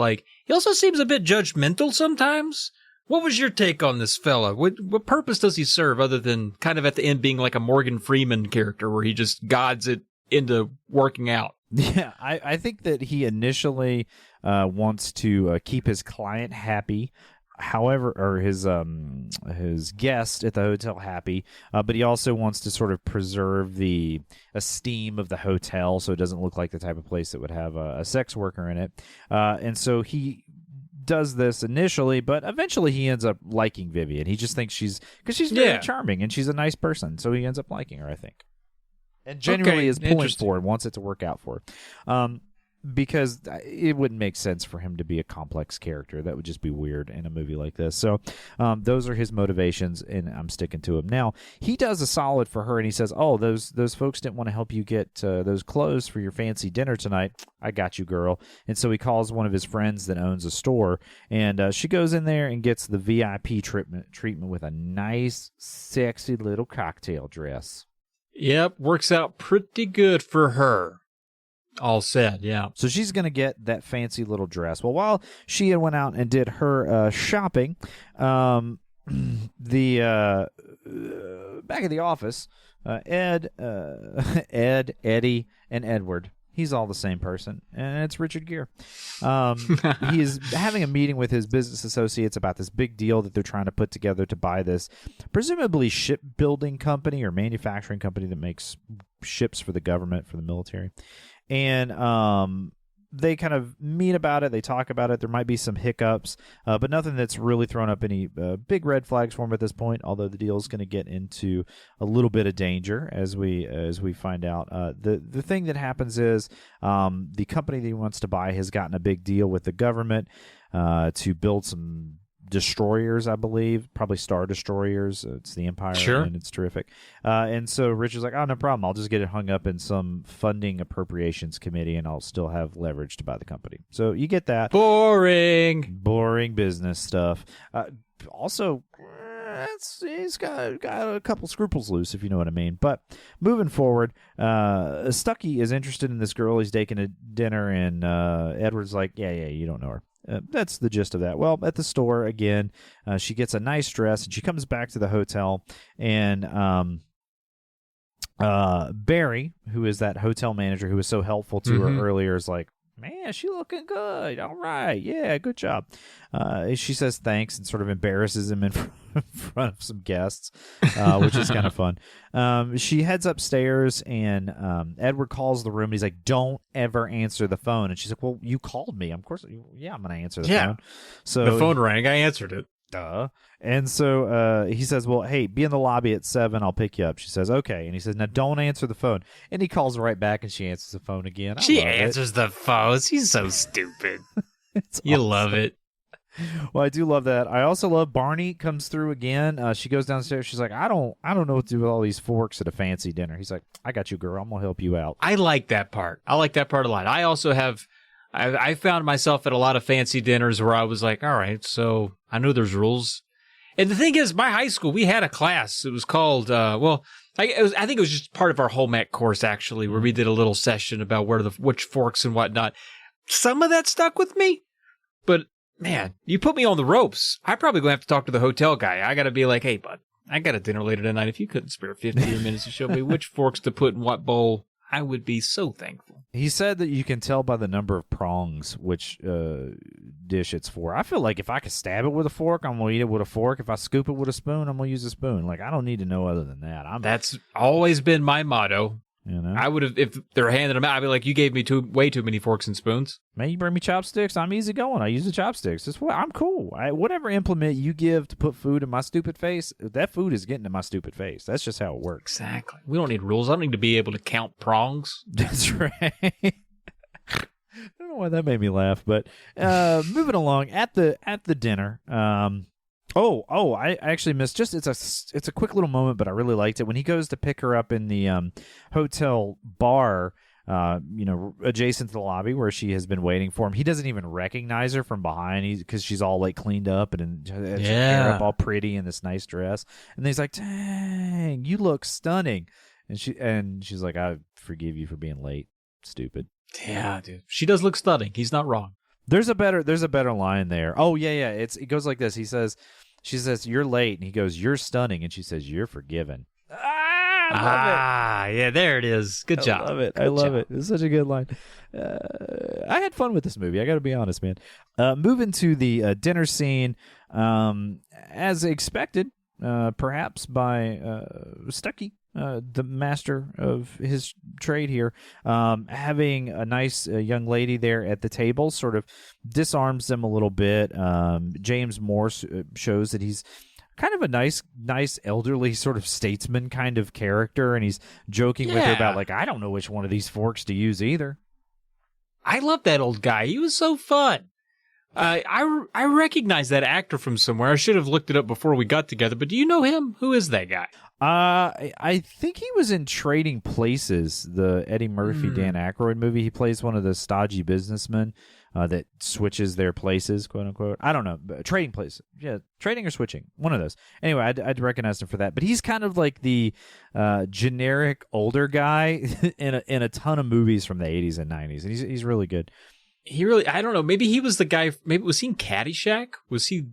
he also seems a bit judgmental sometimes. What was your take on this fella? What purpose does he serve other than kind of at the end being like a Morgan Freeman character where he just gods it into working out? Yeah, I think that he initially wants to keep his client happy. However, or his guest at the hotel happy, but he also wants to sort of preserve the esteem of the hotel, so it doesn't look like the type of place that would have a sex worker in it. And so he does this initially, but eventually he ends up liking Vivian. He just thinks she's very charming and she's a nice person, so he ends up liking her, I think, and genuinely is pulling for it, wants it to work out for her. Because it wouldn't make sense for him to be a complex character. That would just be weird in a movie like this. So those are his motivations, and I'm sticking to him. Now, he does a solid for her, and he says, oh, those folks didn't want to help you get those clothes for your fancy dinner tonight. I got you, girl. And so he calls one of his friends that owns a store, and she goes in there and gets the VIP treatment with a nice, sexy little cocktail dress. Yep, works out pretty good for her. All said, yeah. So she's going to get that fancy little dress. Well, while she had went out and did her shopping, the back of the office, Ed, Eddie, and Edward. He's all the same person, and it's Richard Gere. He is having a meeting with his business associates about this big deal that they're trying to put together to buy this presumably shipbuilding company or manufacturing company that makes ships for the government, for the military. And they kind of meet about it. They talk about it. There might be some hiccups, but nothing that's really thrown up any big red flags for him at this point, although the deal is going to get into a little bit of danger as we find out. The thing that happens is the company that he wants to buy has gotten a big deal with the government to build some destroyers, I believe, probably Star Destroyers. It's the Empire, sure, and it's terrific. And so Richard's like, oh, no problem. I'll just get it hung up in some funding appropriations committee, and I'll still have leverage to buy the company. So you get that. Boring business stuff. Also, he's got a couple scruples loose, if you know what I mean. But moving forward, Stuckey is interested in this girl he's taking to dinner, and Edward's like, yeah, you don't know her. That's the gist of that. Well, at the store, again, she gets a nice dress, and she comes back to the hotel, and Barry, who is that hotel manager who was so helpful to her earlier, is like, man, she looking good. All right. Yeah, good job. She says thanks and sort of embarrasses him in front of some guests, which is kind of fun. She heads upstairs, and Edward calls the room. And he's like, don't ever answer the phone. And she's like, well, you called me. Of course, yeah, I'm going to answer the phone. So the phone rang. I answered it. Duh. And so he says, well, hey, be in the lobby at 7. I'll pick you up. She says, okay. And he says, now don't answer the phone. And he calls her right back, and she answers the phone again. She answers the phone. She's so stupid. You awesome. Love it. Well, I do love that. I also love Barney comes through again. She goes downstairs. She's like, I don't know what to do with all these forks at a fancy dinner. He's like, I got you, girl. I'm going to help you out. I like that part. I like that part a lot. I also have... I found myself at a lot of fancy dinners where I was like, all right, so I know there's rules. And the thing is, my high school, we had a class. It was called, I think it was just part of our home ec course, actually, where we did a little session about which forks and whatnot. Some of that stuck with me, but man, you put me on the ropes. I probably going to have to talk to the hotel guy. I got to be like, hey, bud, I got a dinner later tonight. If you couldn't spare 15 minutes to show me which forks to put in what bowl, I would be so thankful. He said that you can tell by the number of prongs which dish it's for. I feel like if I could stab it with a fork, I'm going to eat it with a fork. If I scoop it with a spoon, I'm going to use a spoon. Like, I don't need to know other than that. That's always been my motto. You know, I would have, if they're handing them out, I'd be like, you gave me way too many forks and spoons. man, you bring me chopsticks, I'm easy going. I use the chopsticks. That's what I'm cool. Whatever implement you give to put food in my stupid face, that food is getting in my stupid face. That's just how it works. Exactly. We don't need rules. I don't need to be able to count prongs. That's right. I don't know why that made me laugh, but moving along at the dinner. I actually missed it's a quick little moment, but I really liked it when he goes to pick her up in the hotel bar. Adjacent to the lobby where she has been waiting for him. He doesn't even recognize her from behind because she's all like cleaned up and has her hair up all pretty in this nice dress. And he's like, "Dang, you look stunning." And she's like, "I forgive you for being late, stupid." Yeah, dude. She does look stunning. He's not wrong. There's a better line there. Oh yeah. It goes like this. She says, "You're late," and he goes, "You're stunning," and she says, "You're forgiven." I love it. Yeah, there it is. Good job. I love it. It's such a good line. I had fun with this movie. I got to be honest, man. Moving to the dinner scene, as expected, perhaps by Stuckey, the master of his trade here, having a nice young lady there at the table sort of disarms them a little bit. James Morse shows that he's kind of a nice elderly sort of statesman kind of character, and he's joking with her about like, I don't know which one of these forks to use either. I love that old guy. He was so fun. I recognize that actor from somewhere. I should have looked it up before we got together, but do you know him? Who is that guy? I think he was in Trading Places, the Eddie Murphy, Dan Aykroyd movie. He plays one of the stodgy businessmen that switches their places, quote unquote. I don't know. Trading Places. Yeah, trading or switching. One of those. Anyway, I'd recognize him for that. But he's kind of like the generic older guy in a ton of movies from the 80s and 90s. And he's really good. I don't know. Maybe he was the guy. Maybe was he in Caddyshack? Was he?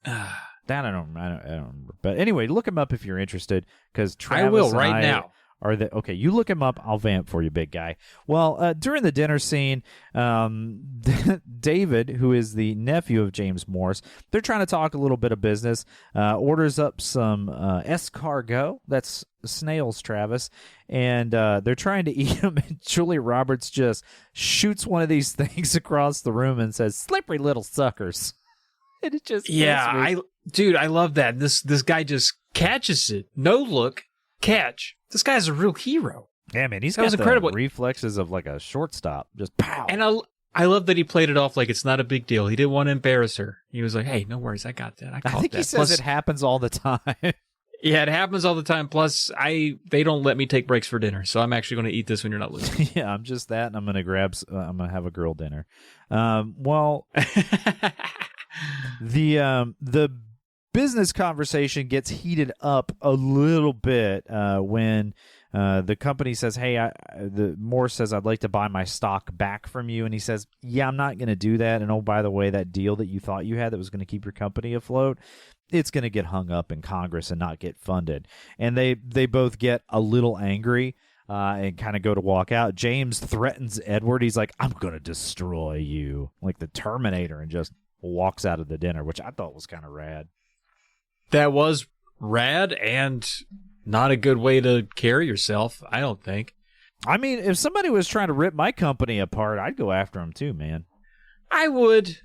That I don't remember. But anyway, look him up if you're interested, because I will right now. Okay, you look him up. I'll vamp for you, big guy. Well, during the dinner scene, David, who is the nephew of James Morse, they're trying to talk a little bit of business. Orders up some escargot. That's snails, Travis, and they're trying to eat them. And Julia Roberts just shoots one of these things across the room and says, "Slippery little suckers." And it just I love that. This guy just catches it. No look, catch. This guy's a real hero. Yeah, man, he's got the incredible reflexes of like a shortstop. Just pow. And I love that he played it off like it's not a big deal. He didn't want to embarrass her. He was like, "Hey, no worries, I got that. I think that." He says it happens all the time. Yeah, it happens all the time. Plus, they don't let me take breaks for dinner, so I'm actually going to eat this when you're not listening. Yeah, I'm just that, and I'm going to I'm going to have a girl dinner. Well, the business conversation gets heated up a little bit when the company says, "Hey, the Morse says I'd like to buy my stock back from you," and he says, "Yeah, I'm not going to do that. And oh, by the way, that deal that you thought you had that was going to keep your company afloat, it's going to get hung up in Congress and not get funded." And they both get a little angry and kind of go to walk out. James threatens Edward. He's like, "I'm going to destroy you," like the Terminator, and just walks out of the dinner, which I thought was kind of rad. That was rad and not a good way to carry yourself, I don't think. I mean, if somebody was trying to rip my company apart, I'd go after him too, man. I would,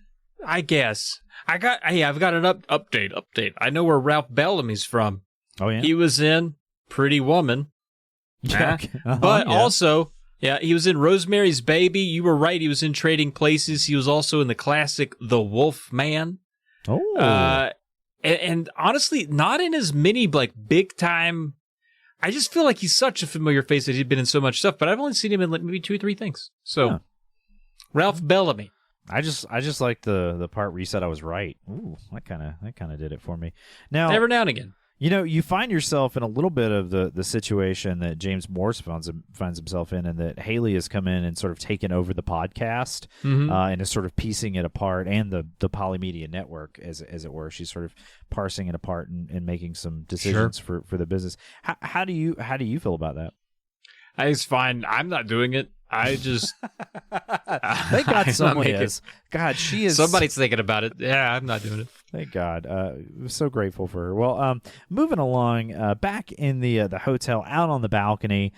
I guess. I've got an update. I know where Ralph Bellamy's from. Oh, yeah? He was in Pretty Woman. Yeah. But also, he was in Rosemary's Baby. You were right. He was in Trading Places. He was also in the classic The Wolf Man. Oh. And honestly, not in as many like big time. I just feel like he's such a familiar face that he'd been in so much stuff, but I've only seen him in like maybe 2 or 3 things. So, Ralph Bellamy. I just like the part where you said I was right. Ooh, that kind of did it for me. Now, every now and again. You know, you find yourself in a little bit of the situation that James Morse finds himself in, and that Haley has come in and sort of taken over the podcast and is sort of piecing it apart, and the Polymedia Network, as it were. She's sort of parsing it apart and making some decisions for the business. How do you feel about that? It's fine. I'm not doing it. I just Thank God I'm someone making- is. God, she is. Somebody's thinking about it. Yeah, I'm not doing it. Thank God. So grateful for her. Well, moving along, back in the hotel, out on the balcony,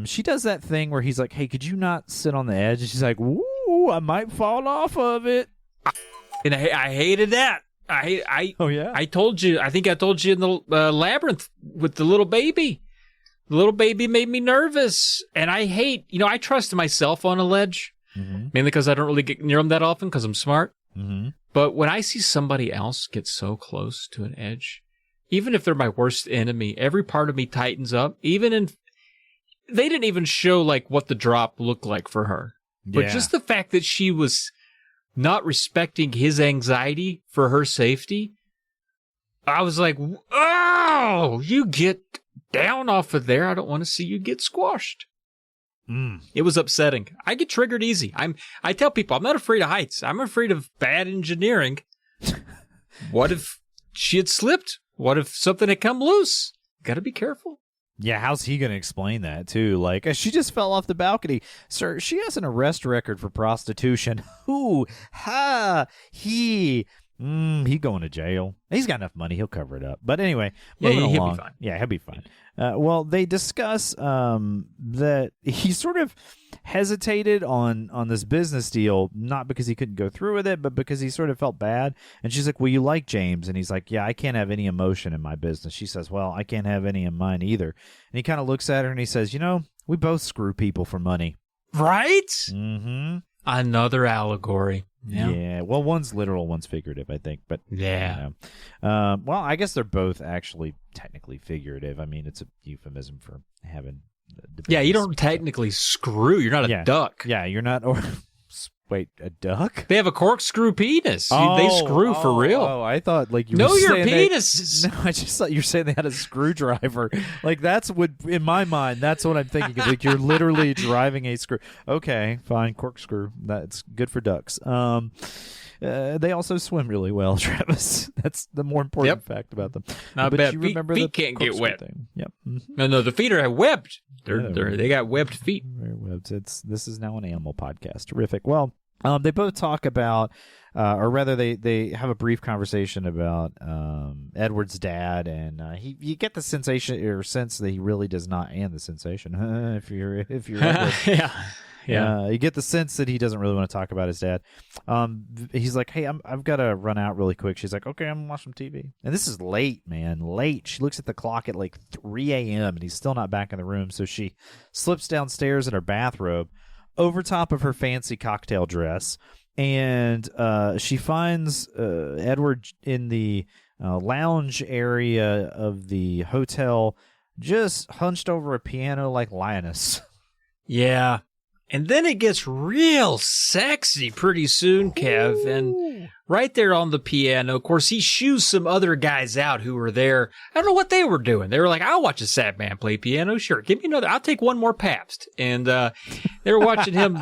she does that thing where he's like, "Hey, could you not sit on the edge?" And she's like, "Ooh, I might fall off of it." And I hated that. Oh yeah. I told you. I think I told you in the labyrinth with the little baby. The little baby made me nervous, and I hate. I trust myself on a ledge, mainly because I don't really get near them that often because I'm smart. Mm-hmm. But when I see somebody else get so close to an edge, even if they're my worst enemy, every part of me tightens up. They didn't even show like what the drop looked like for her, but just the fact that she was not respecting his anxiety for her safety, I was like, "Oh, you get down off of there. I don't want to see you get squashed." It was upsetting. I get triggered easy. I tell people I'm not afraid of heights. I'm afraid of bad engineering. What if she had slipped? What if something had come loose? Got to be careful. Yeah, how's he going to explain that, too? Like, she just fell off the balcony. Sir, she has an arrest record for prostitution. Ooh, ha, he going to jail. He's got enough money. He'll cover it up. But anyway, Yeah, moving he'll along. be fine. Yeah, he'll be fine. Well, they discuss that he sort of hesitated on this business deal, not because he couldn't go through with it, but because he sort of felt bad. And she's like, "Well, you like James?" And he's like, "Yeah, I can't have any emotion in my business." She says, "Well, I can't have any in mine either." And he kind of looks at her and he says, "We both screw people for money." Right? Mm-hmm. Another allegory. Yeah. Well, one's literal, one's figurative, I think. But Yeah. well, I guess they're both actually technically figurative. I mean, it's a euphemism for having. Yeah, you don't technically screw. You're not a duck. Yeah, you're not. Or wait, a duck? They have a corkscrew penis. They screw for real. Oh, I thought like you know were your saying penis. No, I just thought you were saying they had a screwdriver. Like that's what in my mind. That's what I'm thinking. Like you're literally driving a screw. Okay, fine, corkscrew. That's good for ducks. They also swim really well, Travis. That's the more important fact about them. Not but bad. you Feet remember can't the get corkscrew wet. thing. Yep. No, the feet are webbed. They got webbed feet. Very webbed. This is now an animal podcast. Terrific. Well, they both talk about, or rather, they have a brief conversation about Edward's dad, and you get the sensation or sense that he really does not, and the sensation if you're Edward. Yeah. You get the sense that he doesn't really want to talk about his dad. He's like, "Hey, I've got to run out really quick." She's like, "Okay, I'm gonna watch some TV." And this is late, man, late. She looks at the clock at like 3 a.m. and he's still not back in the room. So she slips downstairs in her bathrobe, over top of her fancy cocktail dress, and she finds Edward in the lounge area of the hotel, just hunched over a piano like Linus. Yeah. And then it gets real sexy pretty soon, Kev. And right there on the piano, of course, he shoos some other guys out who were there. I don't know what they were doing. They were like, "I'll watch a sad man play piano. Sure, give me another. I'll take one more Pabst." And they were watching him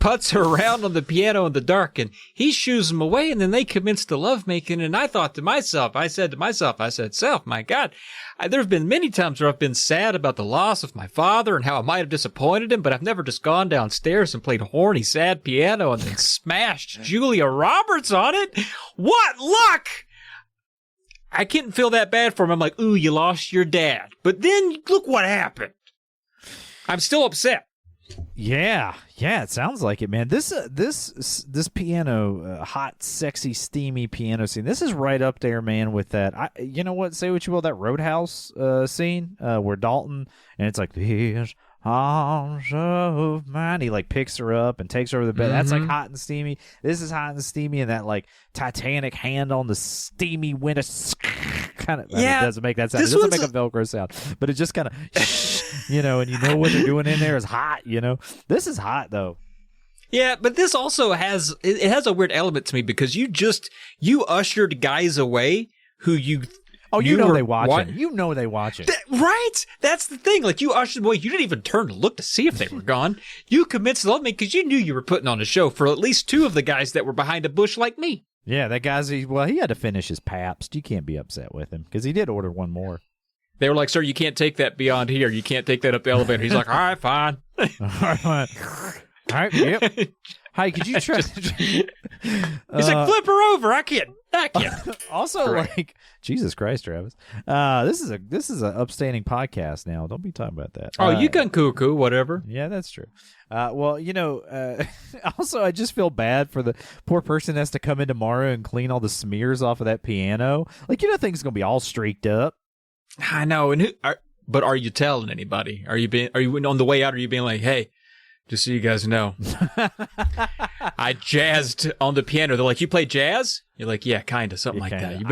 putz around on the piano in the dark, and he shoos them away, and then they commenced the lovemaking. And I thought to myself, I said, "Self, my God, there have been many times where I've been sad about the loss of my father and how I might have disappointed him, but I've never just gone downstairs and played horny, sad piano and then smashed Julia Roberts on it. What luck!" I couldn't feel that bad for him. I'm like, "Ooh, you lost your dad." But then look what happened. I'm still upset. Yeah, it sounds like it, man. This piano, hot, sexy, steamy piano scene. This is right up there, man. With that, you know what? Say what you will, that Roadhouse scene where Dalton and it's like these arms of mine. He like picks her up and takes her over the bed. That's like hot and steamy. This is hot and steamy, and that like Titanic hand on the steamy window kind of. It doesn't make that sound. It doesn't make a Velcro sound, but it just kind of. And you know what they're doing in there is hot, This is hot, though. Yeah, but this also has a weird element to me because you ushered guys away who you... Oh, they watch it. You know they watch it. Right? That's the thing. Like, you ushered them away. You didn't even turn to look to see if they were gone. You commenced lovemaking because you knew you were putting on a show for at least two of the guys that were behind a bush like me. Yeah, that guy's... Well, he had to finish his Pabst. You can't be upset with him because he did order one more. They were like, "Sir, you can't take that beyond here. You can't take that up the elevator." He's like, "All right, fine." All right, yep. Hi, could you try? He's like, "Flip her over. I can't." Also, Correct. like, Jesus Christ, Travis. This is a upstanding podcast now. Don't be talking about that. Oh, you can cuckoo, whatever. Yeah, that's true. Well, also, I just feel bad for the poor person that has to come in tomorrow and clean all the smears off of that piano. Like, things gonna be all streaked up. I know. But are you telling anybody? Are you on the way out? Are you being like, "Hey, just so you guys know, I jazzed on the piano." They're like, "You play jazz?" You're like, "Yeah, kind of, something like that." You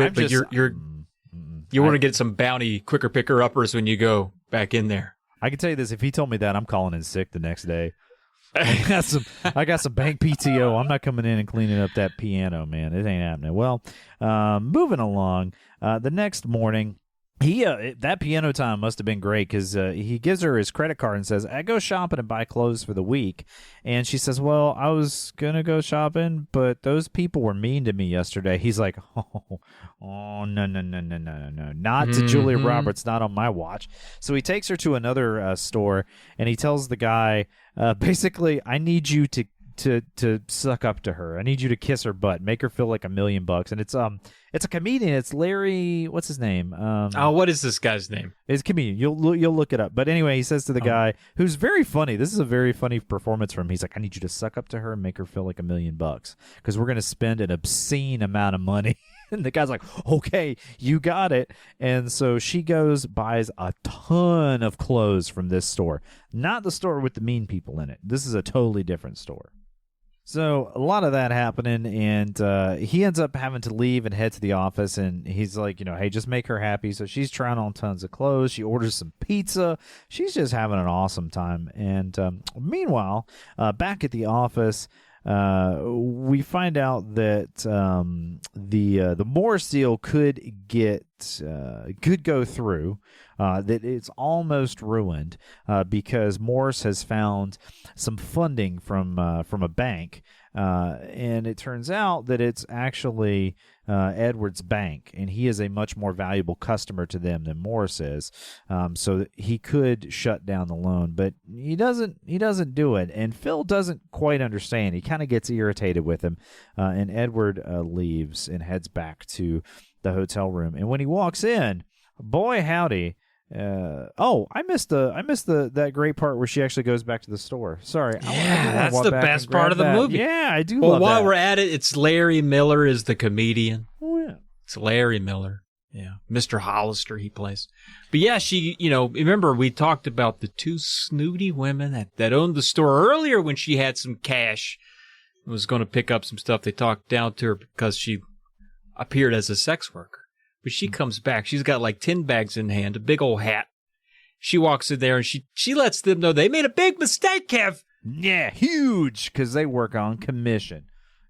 want to get some bounty quicker picker uppers when you go back in there. I can tell you this: if he told me that, I'm calling in sick the next day. I got some bank PTO. I'm not coming in and cleaning up that piano, man. It ain't happening. Well, moving along. The next morning. That piano time must have been great because he gives her his credit card and says, "I go shopping and buy clothes for the week." And she says, "Well, I was going to go shopping, but those people were mean to me yesterday." He's like, oh, no. Not to Julia Roberts, not on my watch. So he takes her to another store and he tells the guy, basically, "I need you to suck up to her. I need you to kiss her butt, make her feel like $1 million." And it's a comedian. It's Larry. What's his name? What is this guy's name? It's a comedian. You'll look it up. But anyway, he says to the guy, who's very funny. This is a very funny performance from him. He's like, "I need you to suck up to her and make her feel like $1 million because we're gonna spend an obscene amount of money." And the guy's like, "Okay, you got it." And so she buys a ton of clothes from this store, not the store with the mean people in it. This is a totally different store. So a lot of that happening, and he ends up having to leave and head to the office, and he's like, "Hey, just make her happy." So she's trying on tons of clothes. She orders some pizza. She's just having an awesome time. And meanwhile, back at the office, we find out that the Morris deal could go through. That it's almost ruined because Morris has found some funding from a bank, and it turns out that it's actually Edward's bank, and he is a much more valuable customer to them than Morris is. So he could shut down the loan, but he doesn't do it, and Phil doesn't quite understand. He kind of gets irritated with him, and Edward leaves and heads back to the hotel room. And when he walks in, boy howdy. I missed that great part where she actually goes back to the store. Sorry. That's the best part of the movie. Yeah, I do love that. Well, while we're at it, it's Larry Miller is the comedian. Oh, yeah. It's Larry Miller. Yeah. Mr. Hollister he plays. But yeah, she, remember we talked about the two snooty women that owned the store earlier when she had some cash and was going to pick up some stuff. They talked down to her because she appeared as a sex worker. But she comes back. She's got like 10 bags in hand, a big old hat. She walks in there and she lets them know they made a big mistake, Kev. Yeah, huge, because they work on commission.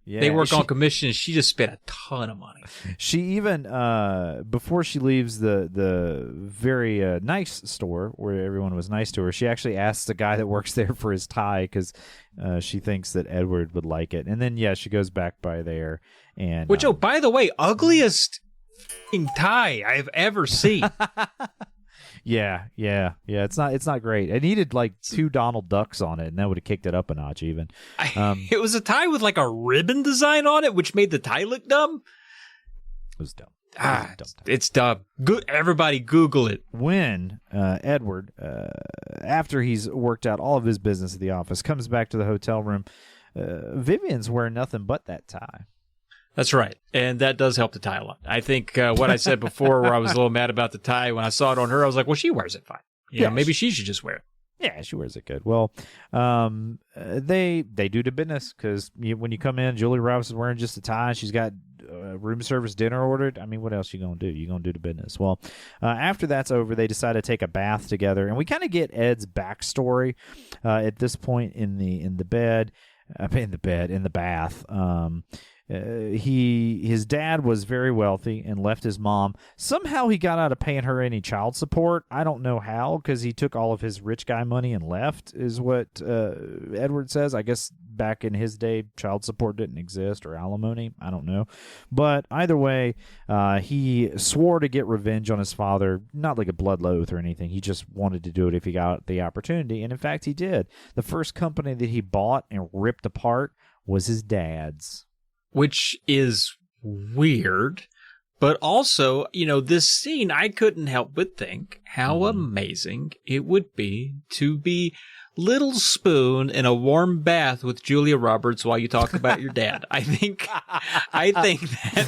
Yeah, they work on commission. She just spent a ton of money. She even, before she leaves the very nice store where everyone was nice to her, she actually asks the guy that works there for his tie because she thinks that Edward would like it. And then, she goes back by there. And which, by the way, ugliest tie I've ever seen. Yeah. It's not great. It needed like 2 Donald Ducks on it, and that would have kicked it up a notch even. It was a tie with like a ribbon design on it, which made the tie look dumb. It was dumb. It's dumb. Everybody Google it. When Edward, after he's worked out all of his business at the office, comes back to the hotel room, Vivian's wearing nothing but that tie. That's right. And that does help the tie a lot. I think what I said before where I was a little mad about the tie, when I saw it on her, I was like, well, she wears it fine. Maybe she should just wear it. Yeah, she wears it good. Well, they do the business because when you come in, Julie Roberts is wearing just a tie. She's got room service dinner ordered. I mean, what else you going to do? You're going to do the business. Well, after that's over, they decide to take a bath together. And we kind of get Ed's backstory at this point in the bath. His dad was very wealthy and left his mom. Somehow he got out of paying her any child support. I don't know how, because he took all of his rich guy money and left, is what Edward says. I guess back in his day, child support didn't exist, or alimony. I don't know. But either way, he swore to get revenge on his father, not like a blood oath or anything. He just wanted to do it if he got the opportunity. And in fact, he did. The first company that he bought and ripped apart was his dad's. Which is weird. But also, this scene, I couldn't help but think how amazing it would be to be Little Spoon in a warm bath with Julia Roberts while you talk about your dad. I think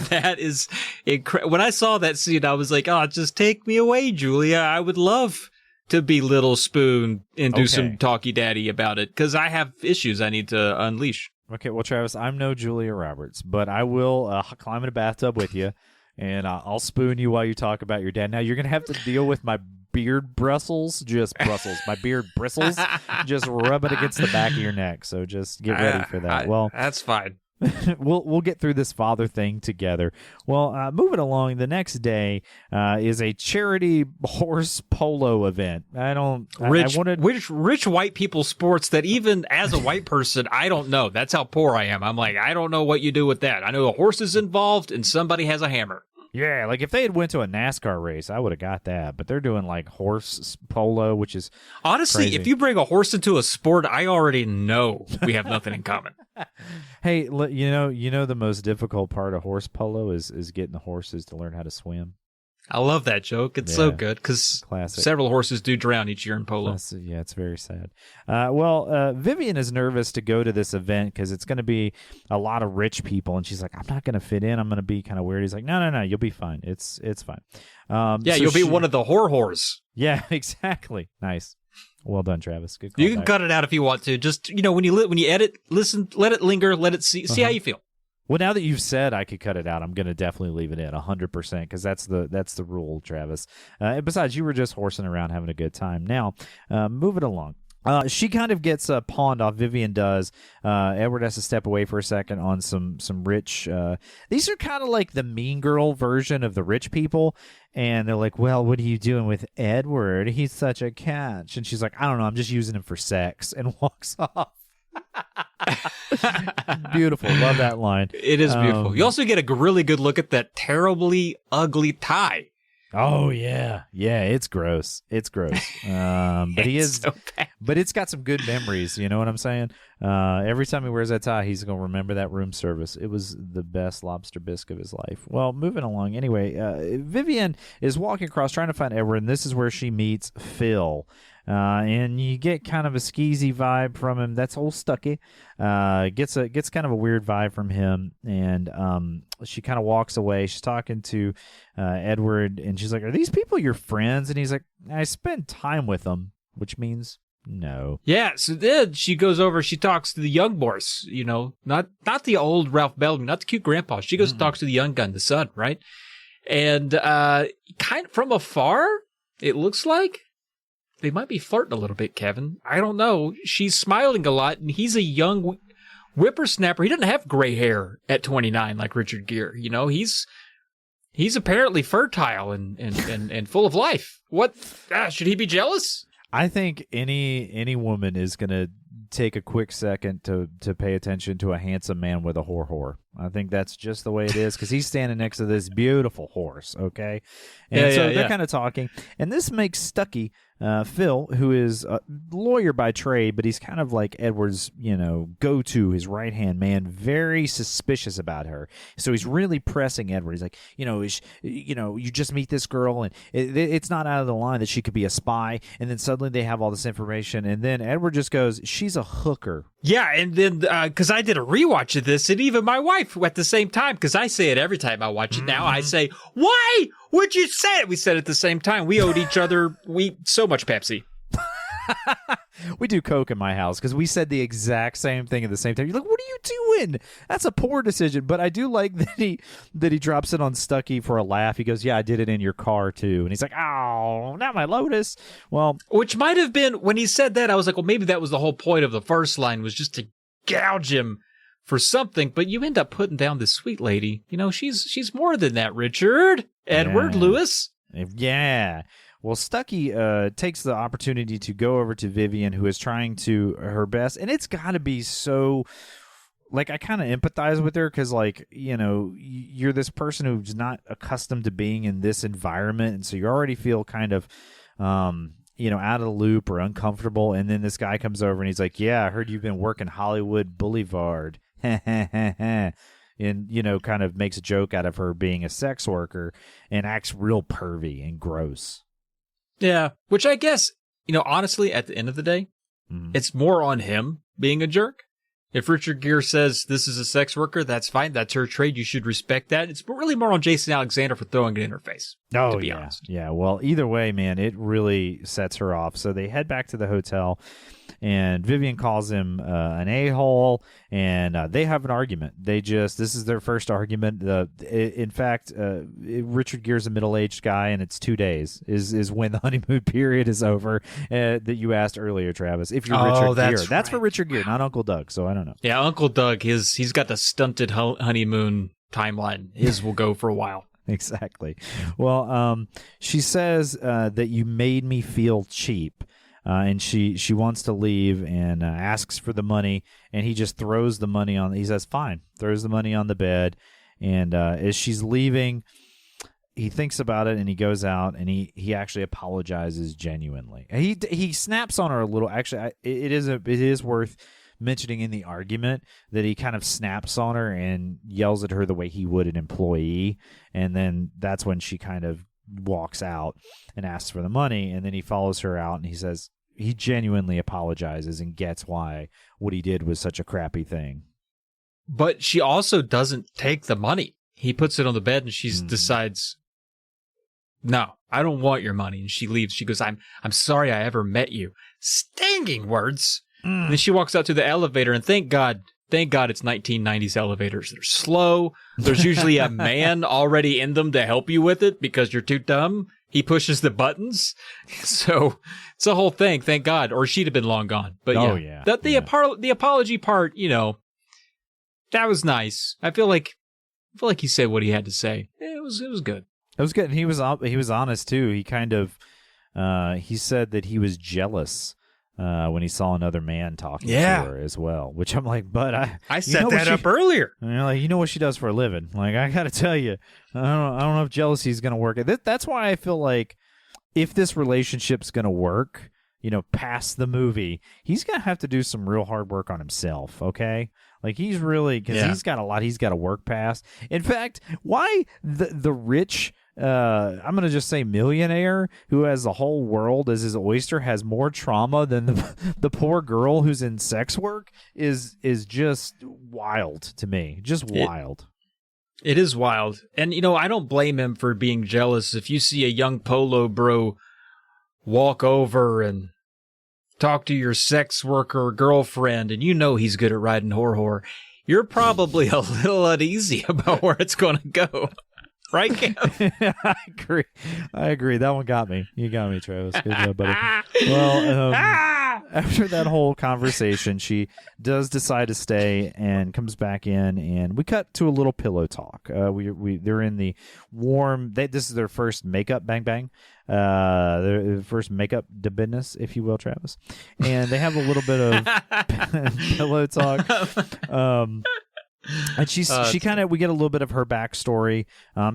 that is incredible. When I saw that scene, I was like, oh, just take me away, Julia. I would love to be Little Spoon and do some talky daddy about it, because I have issues I need to unleash. Okay, well, Travis, I'm no Julia Roberts, but I will climb in a bathtub with you. And I'll spoon you while you talk about your dad. Now, you're going to have to deal with my beard bristles. My beard bristles. Just rub it against the back of your neck. So just get ready for that. Well, that's fine. We'll get through this father thing together. Well, moving along, the next day is a charity horse polo event. Rich white people sports that even as a white person, I don't know. That's how poor I am. I'm like, I don't know what you do with that. I know a horse is involved and somebody has a hammer. Yeah, like if they had went to a NASCAR race, I would have got that. But they're doing like horse polo, which is honestly, crazy. If you bring a horse into a sport, I already know we have nothing in common. Hey, you know the most difficult part of horse polo is getting the horses to learn how to swim. I love that joke. It's so good because several horses do drown each year in polo. Yeah, it's very sad. Vivian is nervous to go to this event because it's going to be a lot of rich people, and she's like, I'm not going to fit in. I'm going to be kind of weird. He's like, no, you'll be fine. It's fine. You'll be one of the whores. Yeah, exactly. Nice. Well done, Travis. Good call. You can cut it out if you want to. Just when you edit, listen, let it linger, let it see how you feel. Well, now that you've said I could cut it out, I'm going to definitely leave it in 100% because that's the rule, Travis. And besides, you were just horsing around having a good time. Now, moving along. She kind of gets pawned off. Vivian does. Edward has to step away for a second on some rich. These are kind of like the mean girl version of the rich people. And they're like, well, what are you doing with Edward? He's such a catch. And she's like, I don't know. I'm just using him for sex, and walks off. Beautiful. Love that line. It is beautiful. You also get a really good look at that terribly ugly tie. Oh yeah, it's gross. But he is. So bad. But it's got some good memories. You know what I'm saying? Every time he wears that tie, he's gonna remember that room service. It was the best lobster bisque of his life. Well, moving along. Anyway, Vivian is walking across trying to find Edward, and this is where she meets Phil. And you get kind of a skeezy vibe from him. That's old Stucky. Gets kind of a weird vibe from him, and she kind of walks away. She's talking to Edward, and she's like, "Are these people your friends?" And he's like, "I spend time with them," which means no. Yeah. So then she goes over. She talks to the young boys. Not the old Ralph Bellamy, not the cute grandpa. She goes and talks to the young gun, the son, right? And kind of from afar, it looks like they might be flirting a little bit, Kevin. I don't know. She's smiling a lot, and he's a young whippersnapper. He doesn't have gray hair at 29 like Richard Gere. He's apparently fertile and full of life. What? Should he be jealous? I think any woman is going to take a quick second to pay attention to a handsome man with a whore. I think that's just the way it is because he's standing next to this beautiful horse, okay? And they're kind of talking. And this makes Stucky, Phil, who is a lawyer by trade, but he's kind of like Edward's, go-to, his right-hand man, very suspicious about her. So he's really pressing Edward. He's like, you just meet this girl, and it's not out of the line that she could be a spy. And then suddenly they have all this information, and then Edward just goes, she's a hooker. Yeah, and then, because I did a rewatch of this, and even my wife at the same time, because I say it every time I watch it now, I say, why would you say it? We said it at the same time. We owed each other so much Pepsi. We do Coke in my house because we said the exact same thing at the same time. You're like, what are you doing? That's a poor decision. But I do like that he drops it on Stucky for a laugh. He goes, yeah, I did it in your car too. And he's like, oh, not my Lotus. Well, which might have been, when he said that, I was like, well, maybe that was the whole point of the first line, was just to gouge him for something. But you end up putting down this sweet lady. She's more than that, Richard. Edward Lewis. Yeah. Well, Stucky takes the opportunity to go over to Vivian, who is trying to her best, and it's got to be so. Like, I kind of empathize with her because, like, you know, you're this person who's not accustomed to being in this environment, and so you already feel kind of, you know, out of the loop or uncomfortable. And then this guy comes over and he's like, "Yeah, I heard you've been working Hollywood Boulevard," and, you know, kind of makes a joke out of her being a sex worker and acts real pervy and gross. Yeah, which I guess, you know, honestly, at the end of the day, it's more on him being a jerk. If Richard Gere says this is a sex worker, that's fine. That's her trade. You should respect that. It's really more on Jason Alexander for throwing it in her face. Oh, to be yeah. honest. Yeah, well, either way, man, it really sets her off. So they head back to the hotel, and Vivian calls him an a-hole, and they have an argument. This is their first argument. In fact, Richard Gere's a middle-aged guy, and it's 2 days is when the honeymoon period is over that you asked earlier, Travis. If you're Richard Gere. That's for Richard Gere, not Uncle Doug, so I don't know. Yeah, Uncle Doug, he's got the stunted honeymoon timeline. His will go for a while. Exactly. Well, she says that you made me feel cheap, and she wants to leave and asks for the money, and he just throws the money on. He says, "Fine," throws the money on the bed, and as she's leaving, he thinks about it and he goes out and he actually apologizes genuinely. And he snaps on her a little. Actually, it is worth mentioning in the argument that he kind of snaps on her and yells at her the way he would an employee, and then that's when she kind of walks out and asks for the money, and then he follows her out and he says he genuinely apologizes and gets why what he did was such a crappy thing. But she also doesn't take the money. He puts it on the bed and she decides, "No, I don't want your money," and she leaves. She goes, I'm sorry I ever met you." Stinging words. And then she walks out to the elevator, and thank God it's 1990s elevators. They're slow. There's usually a man already in them to help you with it because you're too dumb. He pushes the buttons. So it's a whole thing, thank God. Or she'd have been long gone. But the apology part, you know, that was nice. I feel like he said what he had to say. It was good. It was good. And he was honest too. He kind of he said that he was jealous when he saw another man talking to her as well, which I'm like, but I set that up earlier. And you're like, you know what she does for a living. Like, I got to tell you, I don't know if jealousy is going to work. That's why I feel like if this relationship's going to work, you know, past the movie, he's going to have to do some real hard work on himself. Okay. Like, he's really, because he's got a lot he's got to work past. In fact, why the rich, I'm going to just say millionaire who has the whole world as his oyster has more trauma than the poor girl who's in sex work is just wild to me. Just wild. It is wild. And, you know, I don't blame him for being jealous. If you see a young polo bro walk over and talk to your sex worker girlfriend and you know he's good at riding whore, you're probably a little uneasy about where it's going to go. Right, Kev? I agree. That one got me. You got me, Travis. Good job, buddy. Well, after that whole conversation, she does decide to stay and comes back in, and we cut to a little pillow talk. They're in the warm. This is their first makeup bang bang. Their first makeup to business, if you will, Travis. And they have a little bit of pillow talk. And she kind of, we get a little bit of her backstory.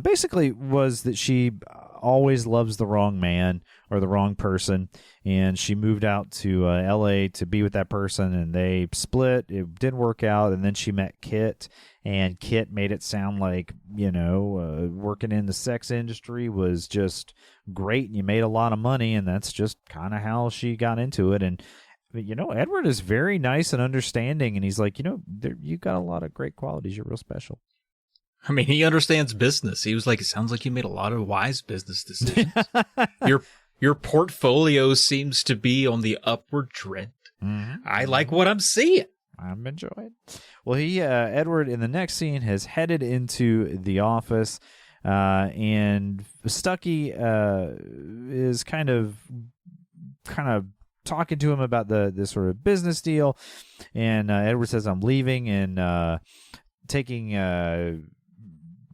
Basically was that she always loves the wrong man or the wrong person, and she moved out to L.A. to be with that person, and they split. It didn't work out, and then she met Kit, and Kit made it sound like, you know, working in the sex industry was just great, and you made a lot of money, and that's just kind of how she got into it. And you know, Edward is very nice and understanding, and he's like, you know, you got a lot of great qualities. You're real special. I mean, he understands business. He was like, it sounds like you made a lot of wise business decisions. Your portfolio seems to be on the upward trend. Mm-hmm. I like what I'm seeing. I'm enjoying. Well, Edward in the next scene has headed into the office, and Stucky is kind of talking to him about this sort of business deal, and Edward says, "I'm leaving and taking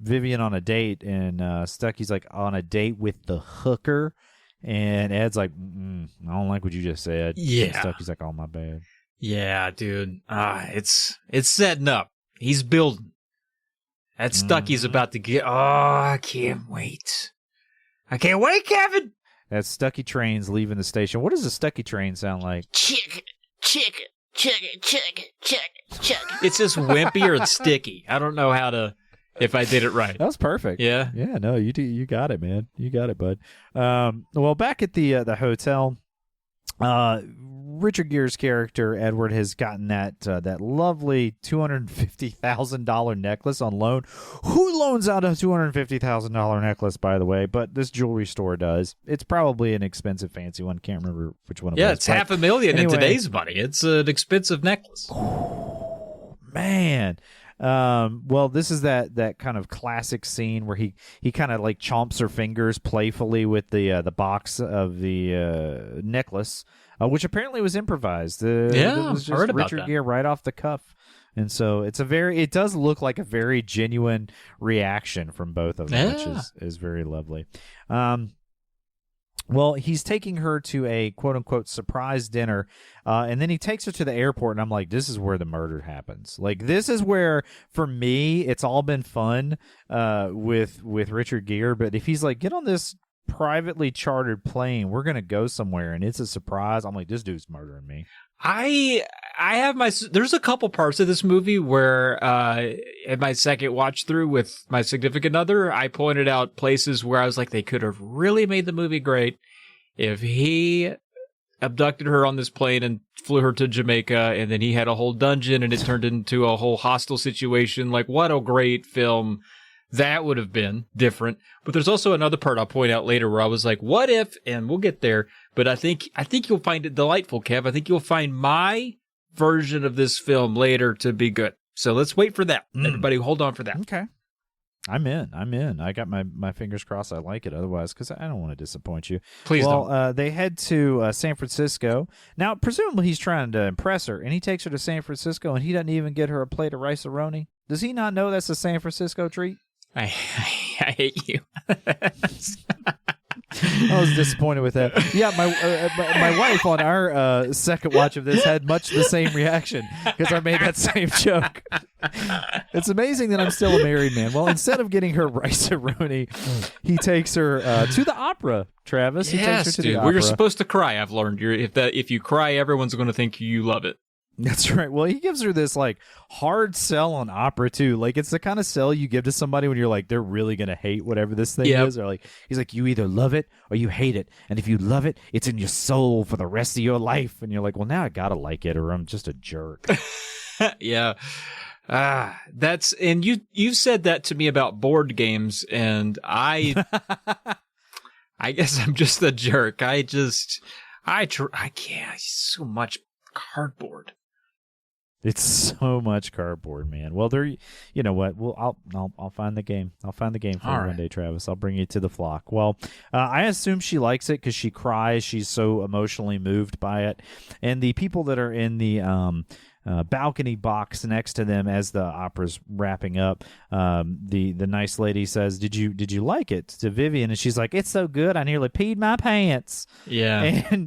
Vivian on a date," and Stucky's like, "On a date with the hooker?" And Ed's like, I don't like what you just said. Yeah. And Stucky's like, oh, my bad. Yeah, dude. It's setting up. He's building. That Stucky's about to get. Oh, I can't wait. I can't wait, Kevin. That Stucky train's leaving the station. What does a Stucky train sound like? Chicken, chicken, chicken, chicken, chicken, chicken. It's just wimpy or sticky. I don't know if I did it right. That was perfect. Yeah. Yeah, no, you got it, man. You got it, bud. Well, back at the hotel, Richard Gere's character Edward has gotten that lovely $250,000 necklace on loan. Who loans out a $250,000 necklace, by the way? But this jewelry store does. It's probably an expensive, fancy one. Can't remember which one it was. Yeah, it's $500,000 in anyway. today's money. It's an expensive necklace. Man. Well, this is that kind of classic scene where he kind of like chomps her fingers playfully with the box of the necklace, which apparently was improvised. It was just I heard about Richard that. Gere right off the cuff, and so it does look like a very genuine reaction from both of them, which is very lovely. Well, he's taking her to a quote-unquote surprise dinner, and then he takes her to the airport, and I'm like, this is where the murder happens. Like, this is where, for me, it's all been fun with Richard Gere, but if he's like, get on this privately chartered plane, we're going to go somewhere, and it's a surprise, I'm like, this dude's murdering me. I have there's a couple parts of this movie where in my second watch through with my significant other, I pointed out places where I was like, they could have really made the movie great if he abducted her on this plane and flew her to Jamaica, and then he had a whole dungeon and it turned into a whole hostile situation. Like, what a great film that would have been different. But there's also another part I'll point out later where I was like, what if, and we'll get there, but I think you'll find it delightful, Kev. I think you'll find my version of this film later to be good. So let's wait for that. Everybody hold on for that. Okay. I'm in. I got my fingers crossed I like it otherwise, because I don't want to disappoint you. Please don't. They head to San Francisco. Now, presumably he's trying to impress her, and he takes her to San Francisco, and he doesn't even get her a plate of rice-a-roni. Does he not know that's a San Francisco treat? I hate you. I was disappointed with that. Yeah, my wife on our second watch of this had much the same reaction because I made that same joke. It's amazing that I'm still a married man. Well, instead of getting her rice-a-roni, he takes her to the opera. Travis, he takes her to the opera. We're supposed to cry. I've learned. If you cry, everyone's going to think you love it. That's right. Well, he gives her this like hard sell on opera too. Like, it's the kind of sell you give to somebody when you're like, they're really gonna hate whatever this thing is. Or like, he's like, you either love it or you hate it, and if you love it, it's in your soul for the rest of your life. And you're like, well, now I gotta like it, or I'm just a jerk. Yeah. That's, and you said that to me about board games, and I guess I'm just a jerk. I can't. So much cardboard. It's so much cardboard, man. Well, you know what? Well, I'll find the game. I'll find the game for you one day, Travis. I'll bring you to the flock. Well, I assume she likes it because she cries. She's so emotionally moved by it. And the people that are in the balcony box next to them as the opera's wrapping up, the nice lady says, "Did you like it?" to Vivian, and she's like, "It's so good, I nearly peed my pants." Yeah,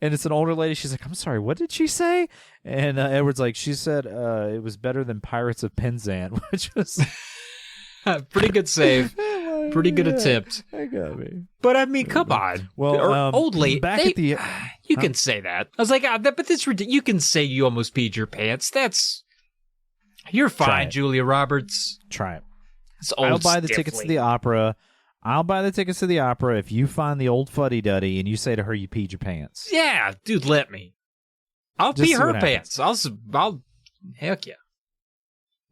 and it's an older lady. She's like, "I'm sorry, what did she say?" And Edward's like, "She said it was better than Pirates of Penzance," which was pretty good save. Pretty good attempt. I got me. But I mean, come on. Well, old lady. At the, you can say that. I was like, but this you can say you almost peed your pants. You're fine, Julia Roberts. Try it. It's old I'll buy the stiffly. tickets to the opera. I'll buy the tickets to the opera if you find the old fuddy-duddy and you say to her you peed your pants. Yeah, dude, let me. I'll Just pee see her what pants. I'll heck yeah.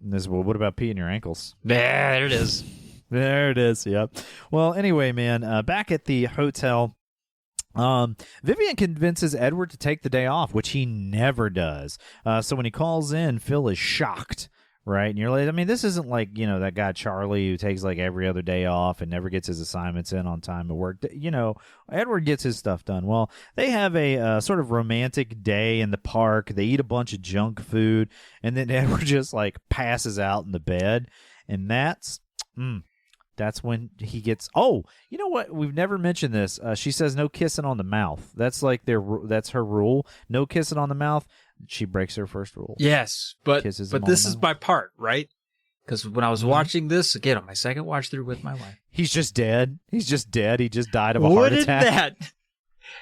Well, what about peeing your ankles? There it is. There it is. Yep. Well, anyway, man, back at the hotel, Vivian convinces Edward to take the day off, which he never does. So when he calls in, Phil is shocked. Right, and you're like, I mean, this isn't like, that guy Charlie who takes like every other day off and never gets his assignments in on time at work. Edward gets his stuff done. Well, they have a sort of romantic day in the park. They eat a bunch of junk food, and then Edward just like passes out in the bed, and That's when he gets. Oh, you know what? We've never mentioned this. She says no kissing on the mouth. That's like that's her rule. No kissing on the mouth. She breaks her first rule. Yes, but this is my part, right? Because when I was watching this again on my second watch through with my wife, he's just dead. He's just dead. He just died of a heart attack. Wouldn't that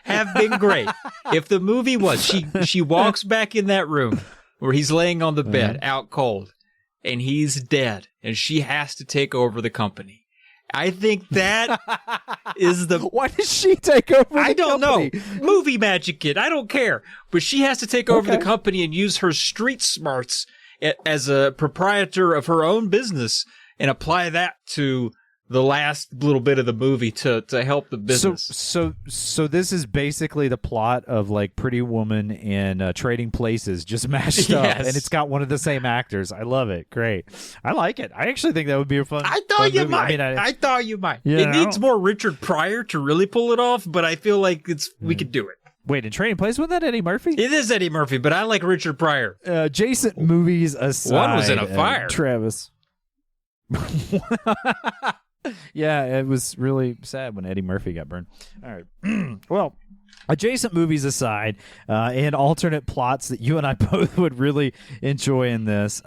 have been great if the movie was she walks back in that room where he's laying on the bed out cold and he's dead and she has to take over the company. I think that is the... Why does she take over I don't company? know. Movie magic, kid. I don't care. But she has to take over the company and use her street smarts as a proprietor of her own business and apply that to the last little bit of the movie to help the business. So this is basically the plot of like Pretty Woman and Trading Places just mashed up, and it's got one of the same actors. I love it. Great. I like it. I actually think that would be a fun. I thought you movie. might. I thought you might. It needs more Richard Pryor to really pull it off, but I feel like we could do it. Wait, in Trading Places, wasn't that Eddie Murphy? It is Eddie Murphy, but I like Richard Pryor. Adjacent movies aside, one was in a fire. Travis. Yeah, it was really sad when Eddie Murphy got burned. All right. Well, adjacent movies aside, and alternate plots that you and I both would really enjoy in this,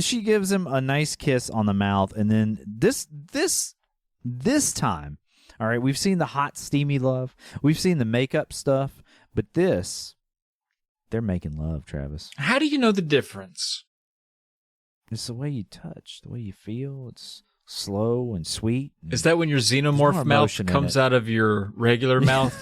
she gives him a nice kiss on the mouth, and then this time, all right, we've seen the hot, steamy love, we've seen the makeup stuff, but they're making love, Travis. How do you know the difference? It's the way you touch, the way you feel. It's slow and sweet. Is that when your xenomorph mouth comes out of your regular mouth?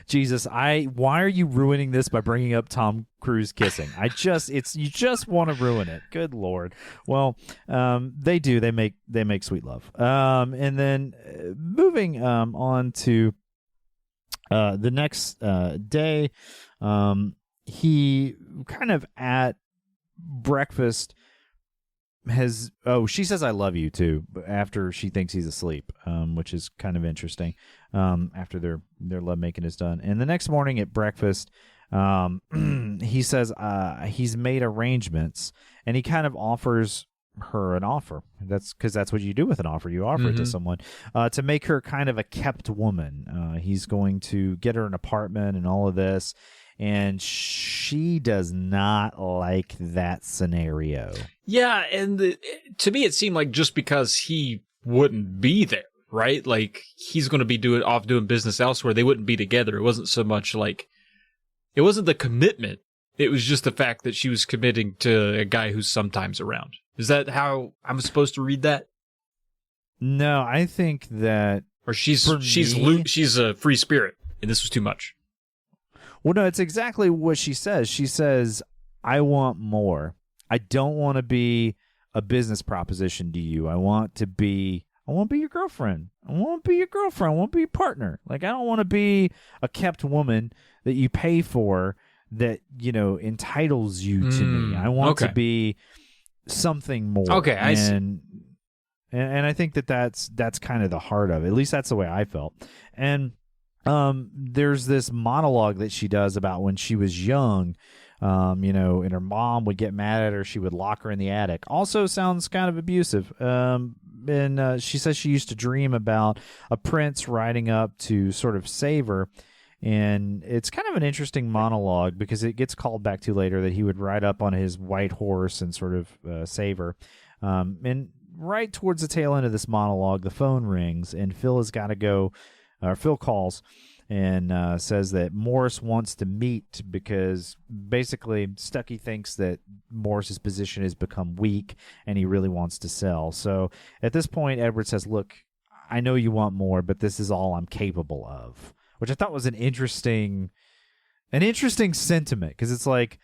Jesus, why are you ruining this by bringing up Tom Cruise kissing? You just want to ruin it. Good Lord. Well, they do. They make sweet love. And then moving on to the next day, he kind of at breakfast she says I love you too after she thinks he's asleep, which is kind of interesting, after their lovemaking is done. And the next morning at breakfast, he says he's made arrangements, and he kind of offers her an offer. That's because that's what you do with an offer. You offer it to someone to make her kind of a kept woman. He's going to get her an apartment and all of this, and she does not like that scenario. Yeah, and to me it seemed like just because he wouldn't be there, right? Like he's going to be doing business elsewhere. They wouldn't be together. It wasn't so much like it wasn't the commitment. It was just the fact that she was committing to a guy who's sometimes around. Is that how I'm supposed to read that? No, I think that or she's a free spirit, and this was too much. Well, no, it's exactly what she says. She says, I want more. I don't want to be a business proposition to you. I want to be your girlfriend. I want to be your girlfriend. I want to be your partner. Like, I don't want to be a kept woman that you pay for that, entitles you to me. I want to be something more. Okay, I see. And I think that's kind of the heart of it. At least that's the way I felt. And there's this monologue that she does about when she was young, and her mom would get mad at her. She would lock her in the attic. Also sounds kind of abusive. And she says she used to dream about a prince riding up to sort of save her. And it's kind of an interesting monologue because it gets called back to later that he would ride up on his white horse and sort of save her. And right towards the tail end of this monologue, the phone rings and Phil has got to go. Phil calls and says that Morris wants to meet because basically Stuckey thinks that Morris's position has become weak and he really wants to sell. So at this point, Edward says, look, I know you want more, but this is all I'm capable of, which I thought was an interesting sentiment because it's like,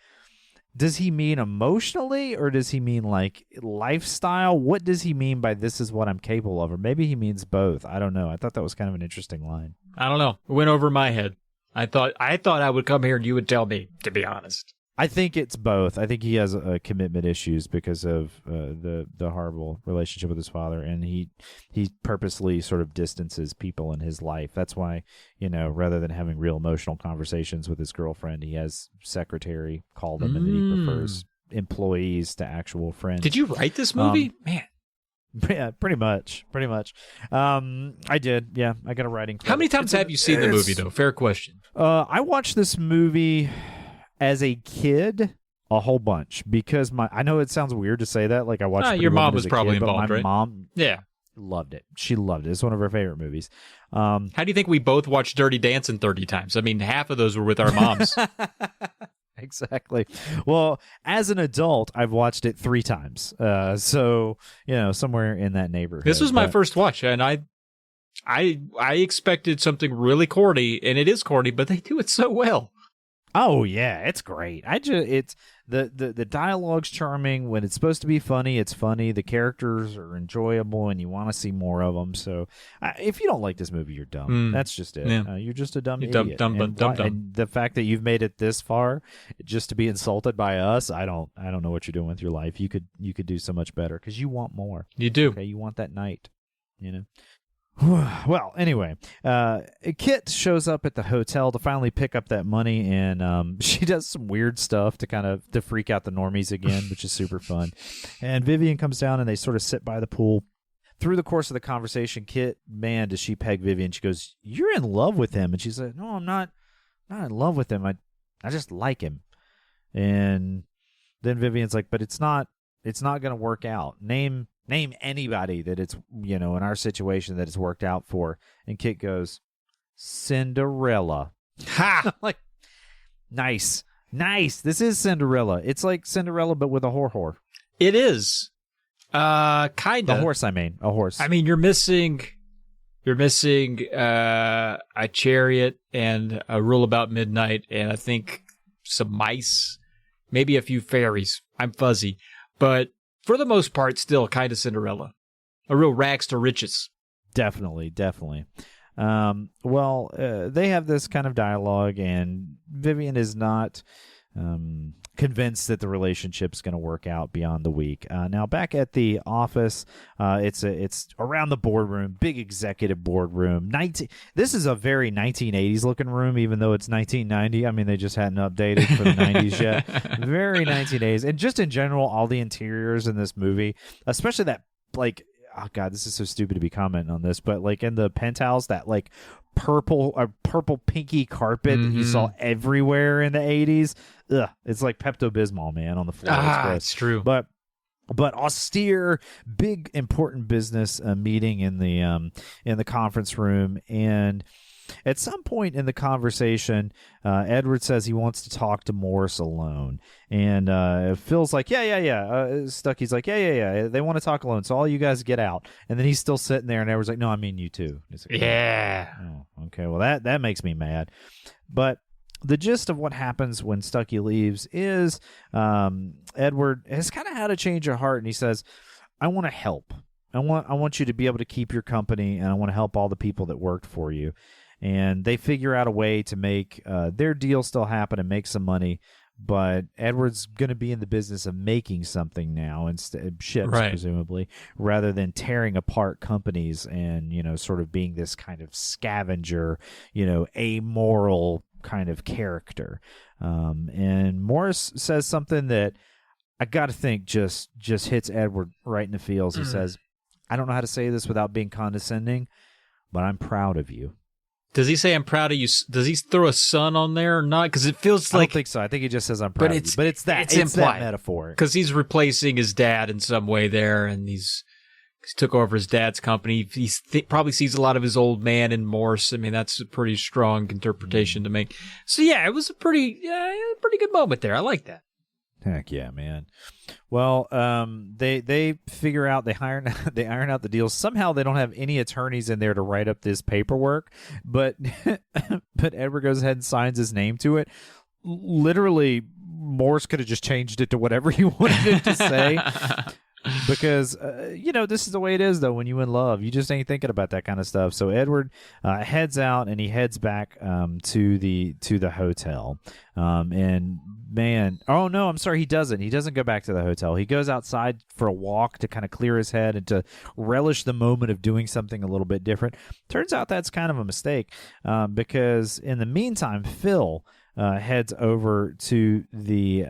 does he mean emotionally or does he mean like lifestyle? What does he mean by this is what I'm capable of? Or maybe he means both. I don't know. I thought that was kind of an interesting line. I don't know. It went over my head. I thought I would come here and you would tell me, to be honest. I think it's both. I think he has commitment issues because of the horrible relationship with his father, and he purposely sort of distances people in his life. That's why, rather than having real emotional conversations with his girlfriend, he has secretary call them, and then he prefers employees to actual friends. Did you write this movie? Man. Yeah, pretty much. I did. Yeah, I got a writing credit. How many times have you seen the movie, though? Fair question. I watched this movie as a kid a whole bunch because I know it sounds weird to say that. Like I watched. Your mom Woman was as a probably kid, but involved, my right? mom, Yeah. loved it. She loved it. It's one of her favorite movies. How do you think we both watched Dirty Dancing 30 times? I mean, half of those were with our moms. Exactly. Well, as an adult, I've watched it 3 times. So, somewhere in that neighborhood. This was my first watch, and I expected something really corny, and it is corny, but they do it so well. Oh yeah, it's great. It's the dialogue's charming. When it's supposed to be funny, it's funny. The characters are enjoyable, and you want to see more of them. So, if you don't like this movie, you're dumb. That's just it. Yeah. You're just a dumb You're idiot. dumb. And the fact that you've made it this far, just to be insulted by us, I don't know what you're doing with your life. You could do so much better because you want more. You do. Okay, you want that night. Well, anyway, Kit shows up at the hotel to finally pick up that money, and she does some weird stuff to freak out the normies again, which is super fun. And Vivian comes down, and they sort of sit by the pool. Through the course of the conversation, Kit, man, does she peg Vivian. She goes, "You're in love with him," and she's like, "No, I'm not in love with him. I just like him." And then Vivian's like, "But it's not going to work out. Name anybody that it's, in our situation that it's worked out for." And Kit goes, "Cinderella." Ha! Like, nice. This is Cinderella. It's like Cinderella, but with a whore. It is. Kind of. A horse, I mean. A horse. I mean, you're missing a chariot and a rule about midnight, and I think some mice, maybe a few fairies. I'm fuzzy, but for the most part, still kind of Cinderella. A real rags to riches. Definitely. They have this kind of dialogue, and Vivian is not convinced that the relationship's going to work out beyond the week. Now, back at the office, it's around the boardroom, big executive boardroom. This is a very 1980s looking room, even though it's 1990. I mean, they just hadn't updated for the 90s yet. Very 1980s. And just in general, all the interiors in this movie, especially that, like, oh God, this is so stupid to be commenting on this, but like in the penthouse, that like purple pinky carpet that you saw everywhere in the 80s. Ugh, it's like Pepto-Bismol, man, on the floor. It's true. But austere, big, important business meeting in the conference room. And at some point in the conversation, Edward says he wants to talk to Morris alone. And Phil's like, yeah. Stucky's like, yeah. They want to talk alone, so all you guys get out. And then he's still sitting there, and Edward's like, no, I mean you too. Like, yeah. Oh, okay, well, that makes me mad. But the gist of what happens when Stucky leaves is Edward has kind of had a change of heart, and he says, I want to help. I want you to be able to keep your company, and I want to help all the people that worked for you. And they figure out a way to make their deal still happen and make some money. But Edward's going to be in the business of making something now, instead of ships, right, presumably, rather than tearing apart companies and, sort of being this kind of scavenger, amoral kind of character. And Morris says something that I got to think just hits Edward right in the feels. He says, I don't know how to say this without being condescending, but I'm proud of you. Does he say I'm proud of you? Does he throw a son on there or not? Because it feels like... I don't think so. I think he just says I'm proud of you. But it's that metaphor. Because he's replacing his dad in some way there, and he took over his dad's company. He probably sees a lot of his old man in Morse. I mean, that's a pretty strong interpretation to make. So yeah, it was a pretty good moment there. I like that. Heck yeah, man. Well, they figure out, they iron out the deals. Somehow they don't have any attorneys in there to write up this paperwork, but Edward goes ahead and signs his name to it. Literally, Morse could have just changed it to whatever he wanted it to say. Because, this is the way it is, though, when you in love. You just ain't thinking about that kind of stuff. So Edward heads out, and he heads back to the hotel. And, man, oh, no, I'm sorry, he doesn't. He doesn't go back to the hotel. He goes outside for a walk to kind of clear his head and to relish the moment of doing something a little bit different. Turns out that's kind of a mistake because, in the meantime, Phil heads over to the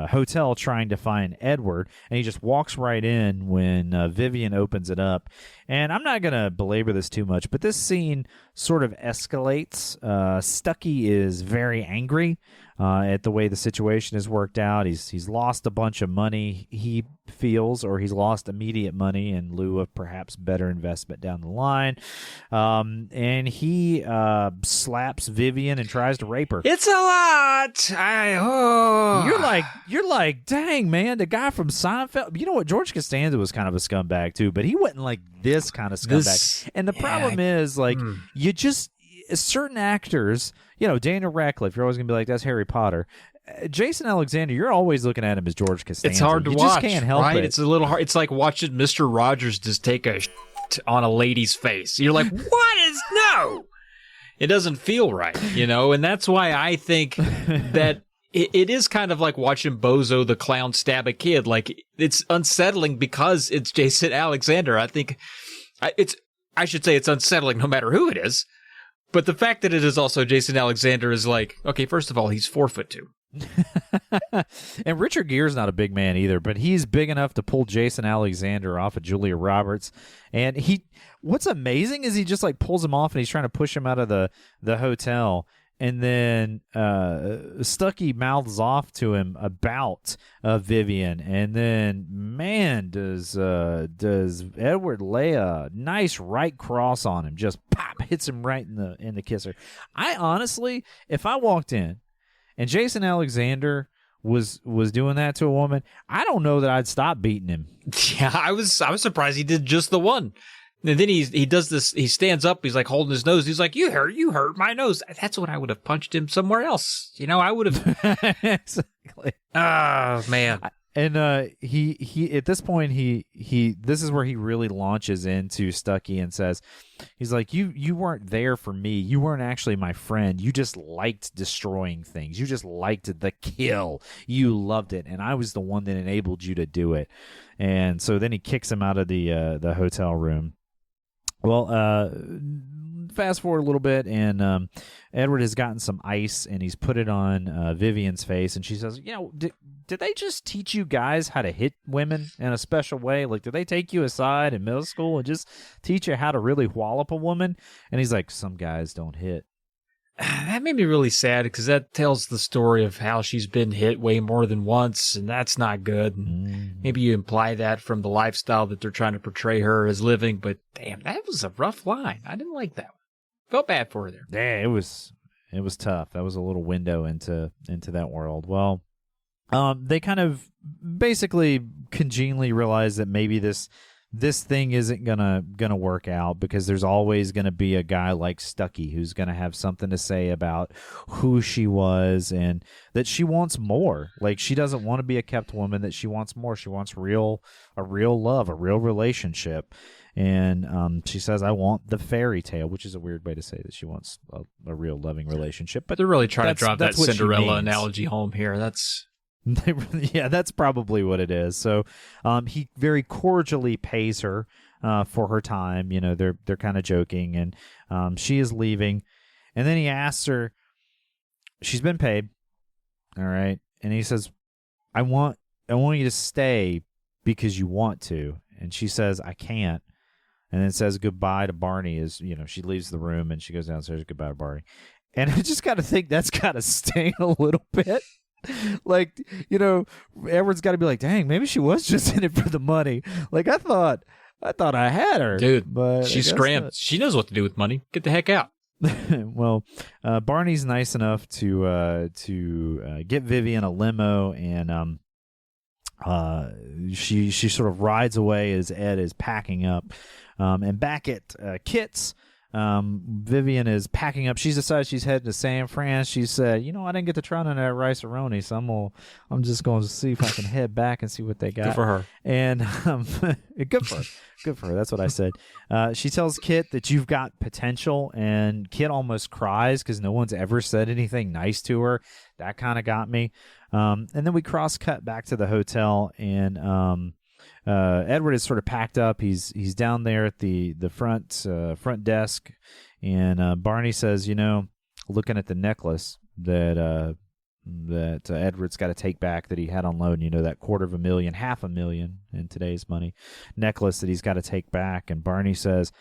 hotel trying to find Edward, and he just walks right in when Vivian opens it up. And I'm not going to belabor this too much, but this scene sort of escalates. Stuckey is very angry at the way the situation has worked out. He's lost a bunch of money, he feels, or he's lost immediate money in lieu of perhaps better investment down the line. And he slaps Vivian and tries to rape her. It's a lot. You're like, dang, man, the guy from Seinfeld. You know what? George Costanza was kind of a scumbag too, but he wasn't like this kind of scumbag. And the problem is, like, you just certain actors, Daniel Radcliffe, you're always gonna be like, that's Harry Potter. Jason Alexander, you're always looking at him as George Costanza. It's hard to watch. You just can't help right? it. It's a little hard. It's like watching Mr. Rogers just take a on a lady's face. You're like, what is no? It doesn't feel right, and that's why I think that it is kind of like watching Bozo the Clown stab a kid. Like, it's unsettling because it's Jason Alexander. I think I should say it's unsettling no matter who it is. But the fact that it is also Jason Alexander is like, okay, first of all, he's 4'2". And Richard Gere's not a big man either, but he's big enough to pull Jason Alexander off of Julia Roberts. And what's amazing is he just like pulls him off and he's trying to push him out of the hotel. And then Stuckey mouths off to him about Vivian, and then man, does Edward lay a nice right cross on him, just pop, hits him right in the kisser. I honestly, if I walked in and Jason Alexander was doing that to a woman, I don't know that I'd stop beating him. Yeah, I was surprised he did just the one. And then he does this. He stands up. He's like holding his nose. He's like, "You hurt my nose." That's when I would have punched him somewhere else. I would have. Exactly. Oh man. And he at this point he this is where he really launches into Stuckey and says, he's like, you weren't there for me. You weren't actually my friend. You just liked destroying things. You just liked the kill. You loved it, and I was the one that enabled you to do it. And so then he kicks him out of the hotel room. Well, fast forward a little bit, and Edward has gotten some ice, and he's put it on Vivian's face, and she says, did they just teach you guys how to hit women in a special way? Like, did they take you aside in middle school and just teach you how to really wallop a woman? And he's like, some guys don't hit. That made me really sad because that tells the story of how she's been hit way more than once, and that's not good. Maybe you imply that from the lifestyle that they're trying to portray her as living, but damn, that was a rough line. I didn't like that one. Felt bad for her there. Yeah, it was tough. That was a little window into that world. Well, they kind of basically congenially realize that maybe this thing isn't gonna work out, because there's always gonna be a guy like Stuckey who's gonna have something to say about who she was, and that she wants more. Like, she doesn't want to be a kept woman, that she wants more. She wants a real love, a real relationship. And she says, I want the fairy tale, which is a weird way to say that she wants a real loving relationship. But they're really trying to drive that Cinderella analogy home here. Yeah, that's probably what it is. So he very cordially pays her for her time. They're kind of joking, and she is leaving. And then he asks her, she's been paid, all right? And he says, I want you to stay because you want to. And she says, I can't. And then says goodbye to Barney as, she leaves the room, and she goes downstairs, goodbye to Barney. And I just got to think that's got to sting a little bit. Like, Edward's got to be like, dang, maybe she was just in it for the money. Like, I thought I had her. Dude, but she's scrammed. She knows what to do with money. Get the heck out. Well, Barney's nice enough to get Vivian a limo, and she sort of rides away as Ed is packing up. And back at Kit's, Vivian is packing up. She's decided she's heading to San Fran. She said, I didn't get to try none of that rice-a-roni, so I'm just going to see if I can head back and see what they got. Good for her. And good for her. Good for her. That's what I said. She tells Kit that you've got potential, and Kit almost cries because no one's ever said anything nice to her. That kind of got me. And then we cross-cut back to the hotel, and Edward is sort of packed up. He's down there at the front desk, and Barney says, looking at the necklace, that Edward's got to take back that he had on loan. You know, that $250,000, $500,000 in today's money necklace that he's got to take back. And Barney says,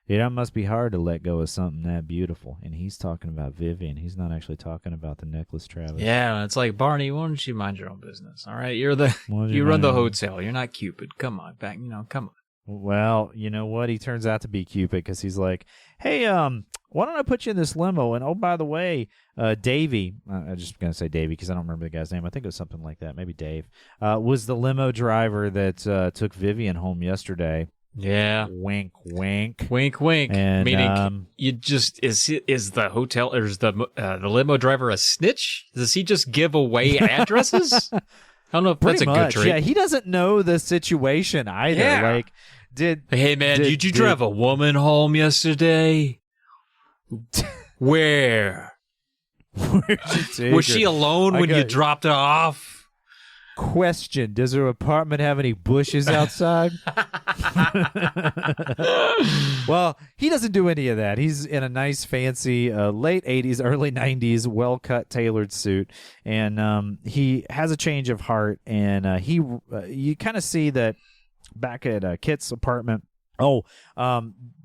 it must be hard to let go of something that beautiful. And he's talking about Vivian. He's not actually talking about the necklace, Travis. Yeah, it's like, Barney, why don't you mind your own business? All right, you run the hotel. You're not Cupid. Come on, come on. Well, you know what? He turns out to be Cupid because he's like, hey, why don't I put you in this limo? And, oh, by the way, Davey, I'm just going to say Davey because I don't remember the guy's name. I think it was something like that. Maybe Dave. Was the limo driver that took Vivian home yesterday. Yeah. Wink, wink. Wink, wink. And, meaning, you just, is the hotel, or is the limo driver a snitch? Does he just give away addresses? I don't know if that's a good trait. Yeah, he doesn't know the situation either. Yeah. Like, hey, man, did you drive a woman home yesterday? Where? Where'd you take Was her? she alone when you dropped her off? Question, does her apartment have any bushes outside? Well, he doesn't do any of that. He's in a nice, fancy, late 80s, early 90s, well-cut, tailored suit. And he has a change of heart. And you kind of see that back at Kit's apartment.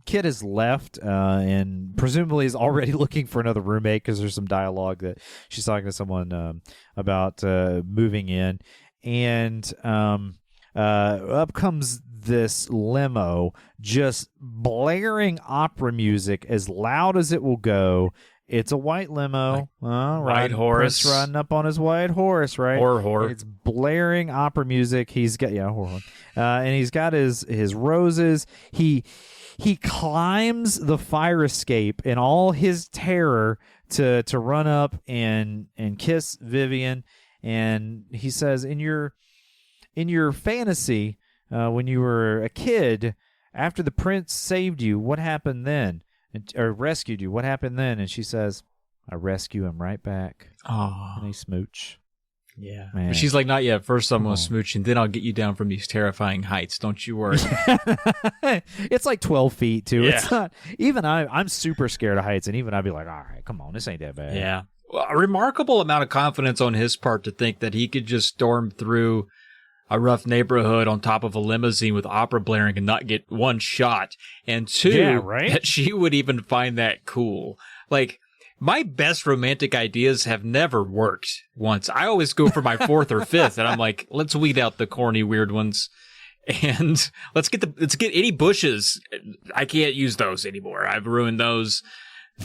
Kit has left and presumably is already looking for another roommate because there's some dialogue that she's talking to someone about moving in. And up comes this limo just blaring opera music as loud as it will go. It's a white limo. White horse. Prince riding up on his white horse, right? Horror. It's blaring opera music. He's got, horror. And he's got his roses. He climbs the fire escape in all his terror to run up and kiss Vivian. And he says, in your fantasy, when you were a kid, after the prince saved you, what happened then? Or rescued you, what happened then? And she says, I rescue him right back. Oh. And they smooch. Yeah. Man. But she's like, not yet. First I'm going to smooch, and then I'll get you down from these terrifying heights. Don't you worry. It's like 12 feet, too. Yeah. It's not, even I'm super scared of heights, and even I'd be like, all right, come on, this ain't that bad. Yeah. Well, a remarkable amount of confidence on his part to think that he could just storm through a rough neighborhood on top of a limousine with opera blaring and not get one shot. And two, that she would even find that cool. Like, my best romantic ideas have never worked once. I always go for my fourth or fifth, and I'm like, let's weed out the corny, weird ones. And let's get any bushes. I can't use those anymore. I've ruined those.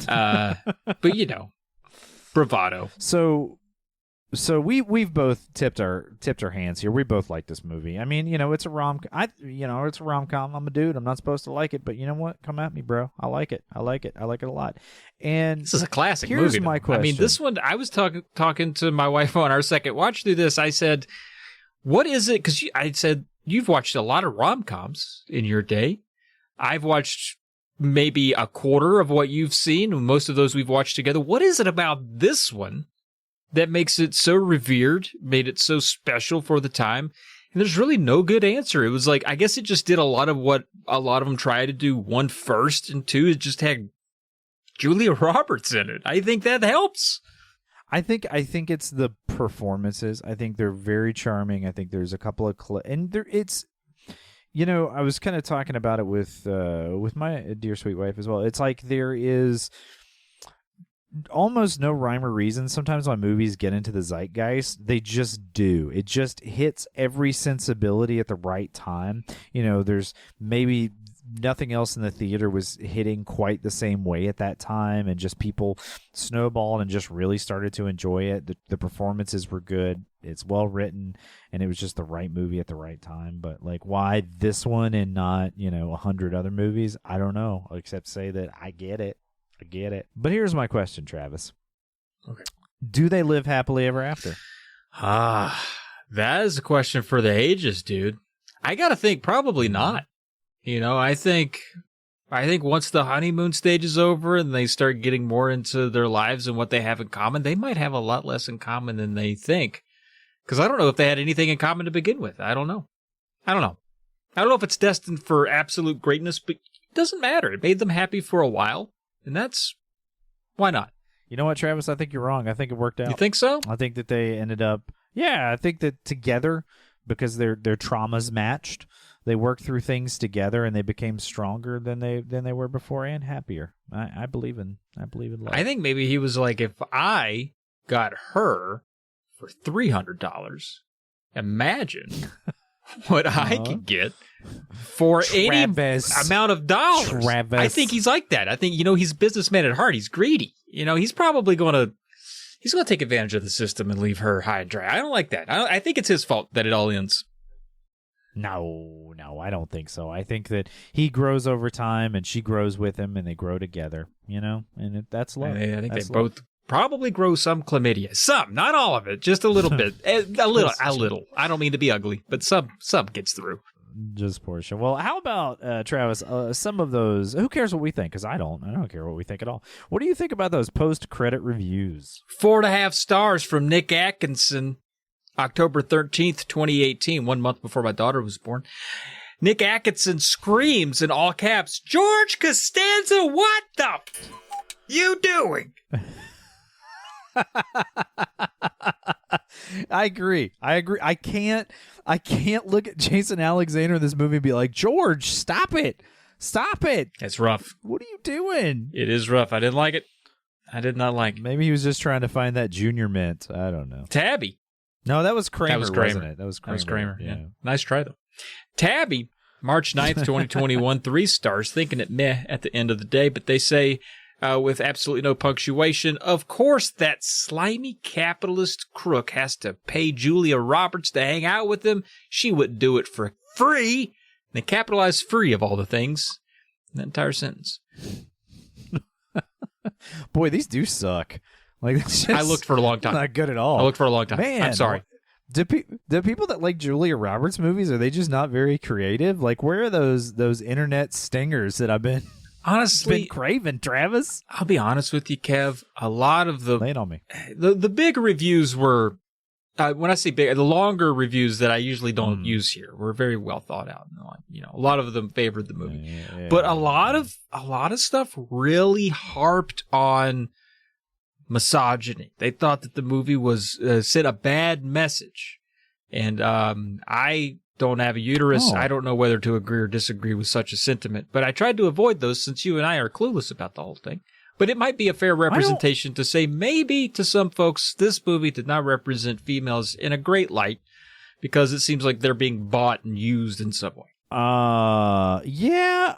But bravado. So we've both tipped our hands here. We both like this movie. I mean, it's a it's a rom-com. I'm a dude. I'm not supposed to like it, but you know what? Come at me, bro. I like it. I like it a lot. And this is a classic movie. Here's my question. I mean, this one, I was talking to my wife on our second watch through this. I said, what is it? Because I said, you've watched a lot of rom-coms in your day. I've watched maybe a quarter of what you've seen. Most of those we've watched together. What is it about this one that makes it so revered, made it so special for the time? And there's really no good answer. It was like, I guess it just did a lot of what a lot of them try to do. One, first, and two, it just had Julia Roberts in it. I think that helps. I think it's the performances. I think they're very charming. I think there's a couple of I was kind of talking about it with my dear sweet wife as well. It's like there is almost no rhyme or reason. Sometimes when movies get into the zeitgeist, they just do. It just hits every sensibility at the right time. There's maybe nothing else in the theater was hitting quite the same way at that time, and just people snowballed and just really started to enjoy it. The performances were good. It's well written, and it was just the right movie at the right time. But like, why this one and not 100 other movies? I don't know, except say that I get it. But here's my question, Travis. Okay. Do they live happily ever after? That is a question for the ages, dude. I gotta think probably not. I think once the honeymoon stage is over and they start getting more into their lives and what they have in common, they might have a lot less in common than they think. Because I don't know if they had anything in common to begin with. I don't know. I don't know if it's destined for absolute greatness, but it doesn't matter. It made them happy for a while. And that's, why not? You know what, Travis? I think you're wrong. I think it worked out. You think so? I think that they ended up. Yeah, I think that together, because their traumas matched, they worked through things together and they became stronger than they were before and happier. I believe in love. I think maybe he was like, if I got her for $300, imagine what I could get for any amount of dollars. Travis. I think he's like that. I think, he's a businessman at heart. He's greedy. He's probably going to take advantage of the system and leave her high and dry. I don't like that. I think it's his fault that it all ends. No, I don't think so. I think that he grows over time and she grows with him and they grow together, and that's love. I think they both probably grow some chlamydia. Some, not all of it, just a little bit. A little. I don't mean to be ugly, but some gets through. Just portion. Well, how about, Travis, some of those, who cares what we think? Because I don't care what we think at all. What do you think about those post-credit reviews? 4.5 stars from Nick Atkinson. October 13th, 2018, 1 month before my daughter was born. Nick Atkinson screams in all caps, "George Costanza, what the you doing?" I agree. I can't look at Jason Alexander in this movie and be like, "George, stop it. Stop it." It's rough. What are you doing? It is rough. I didn't like it. I did not like it. Maybe he was just trying to find that junior mint. I don't know. Tabby. No, that was Kramer, wasn't it? That was Kramer. Yeah. Nice try, though. Tabby, March 9th, 2021, 3 stars, thinking it meh at the end of the day, but they say, with absolutely no punctuation, of course that slimy capitalist crook has to pay Julia Roberts to hang out with him. She wouldn't do it for free. They capitalize free of all the things in that entire sentence. Boy, these do suck. Like, I looked for a long time. Not good at all. I looked for a long time. Man, I'm sorry. Do people that like Julia Roberts movies, are they just not very creative? Like, where are those internet stingers that I've been honestly been craving, Travis? I'll be honest with you, Kev. A lot of lay it on me. The big reviews were, when I say big, the longer reviews that I usually don't use here were very well thought out. A lot of them favored the movie, but a lot of stuff really harped on misogyny. They thought that the movie was sent a bad message, and I don't have a uterus. I don't know whether to agree or disagree with such a sentiment, but I tried to avoid those since you and I are clueless about the whole thing. But it might be a fair representation to say maybe to some folks this movie did not represent females in a great light because it seems like they're being bought and used in some way. Yeah,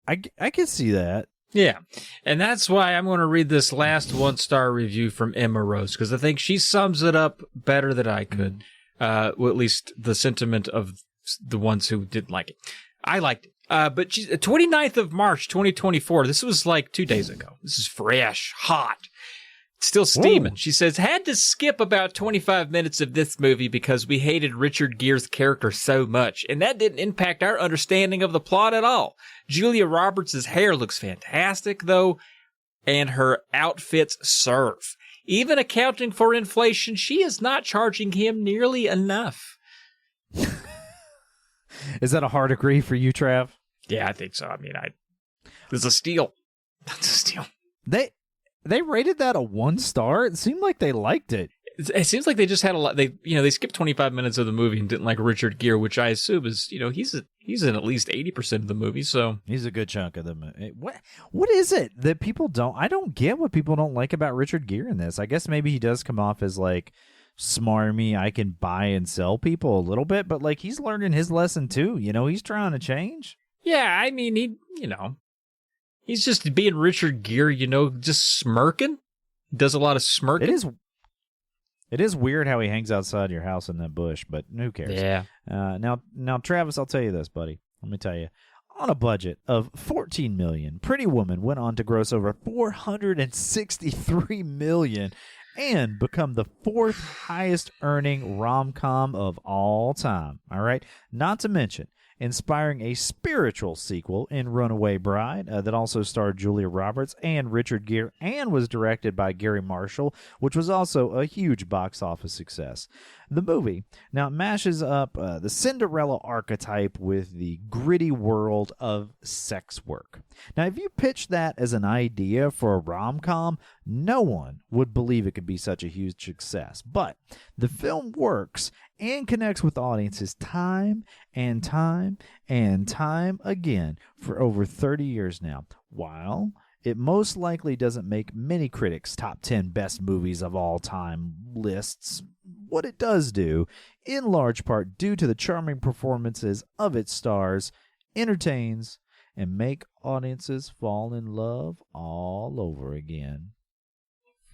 I can see that. Yeah, and that's why I'm going to read this last 1-star review from Emma Rose, because I think she sums it up better than I could, well, at least the sentiment of the ones who didn't like it. I liked it. But she's 29th of March, 2024. This was like 2 days ago. This is fresh, hot, still steaming. She says, had to skip about 25 minutes of this movie because we hated Richard Gere's character so much, and that didn't impact our understanding of the plot at all. Julia Roberts' hair looks fantastic, though, and her outfits serve. Even accounting for inflation, she is not charging him nearly enough. Is that a hard agree for you, Trav? Yeah, I think so. I mean, it's a steal. That's a steal. They rated that a 1 star. It seemed like they liked it. It seems like they just had a lot. They skipped 25 minutes of the movie and didn't like Richard Gere, which I assume is, he's in at least 80% of the movie. So he's a good chunk of the movie. What is it that people don't? I don't get what people don't like about Richard Gere in this. I guess maybe he does come off as like smarmy. I can buy and sell people a little bit, but like he's learning his lesson too. He's trying to change. Yeah, I mean he's just being Richard Gere. Just smirking. He does a lot of smirking. It is weird how he hangs outside your house in that bush, but who cares? Yeah. Now, Travis, I'll tell you this, buddy. Let me tell you. On a budget of $14 million, Pretty Woman went on to gross over $463 million and become the 4th highest earning rom-com of all time. All right? Not to mention, inspiring a spiritual sequel in Runaway Bride that also starred Julia Roberts and Richard Gere and was directed by Gary Marshall, which was also a huge box office success. The movie now mashes up the Cinderella archetype with the gritty world of sex work. Now, if you pitch that as an idea for a rom-com, no one would believe it could be such a huge success. But the film works and connects with audiences time and time and time again for over 30 years now. While it most likely doesn't make many critics' top 10 best movies of all time lists, what it does do, in large part due to the charming performances of its stars, entertains and make audiences fall in love all over again.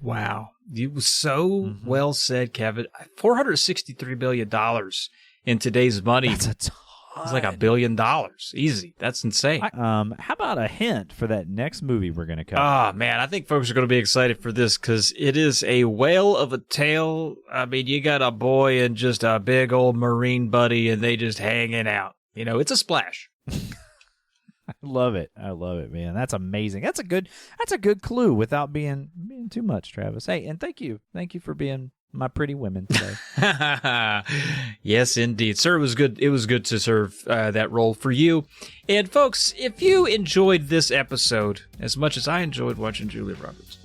Wow. It was so well said, Kevin. $463 billion in today's money. That's a ton. It's like $1 billion. Easy. That's insane. How about a hint for that next movie we're going to cover? Oh, man, I think folks are going to be excited for this because it is a whale of a tale. I mean, you got a boy and just a big old Marine buddy, and they just hanging out. You know, it's a splash. I love it, man. That's amazing. That's a good clue without being too much, Travis. Hey, and thank you for being my pretty women today. Yes, indeed, sir. It was good. It was good to serve that role for you. And folks, if you enjoyed this episode as much as I enjoyed watching Julia Roberts,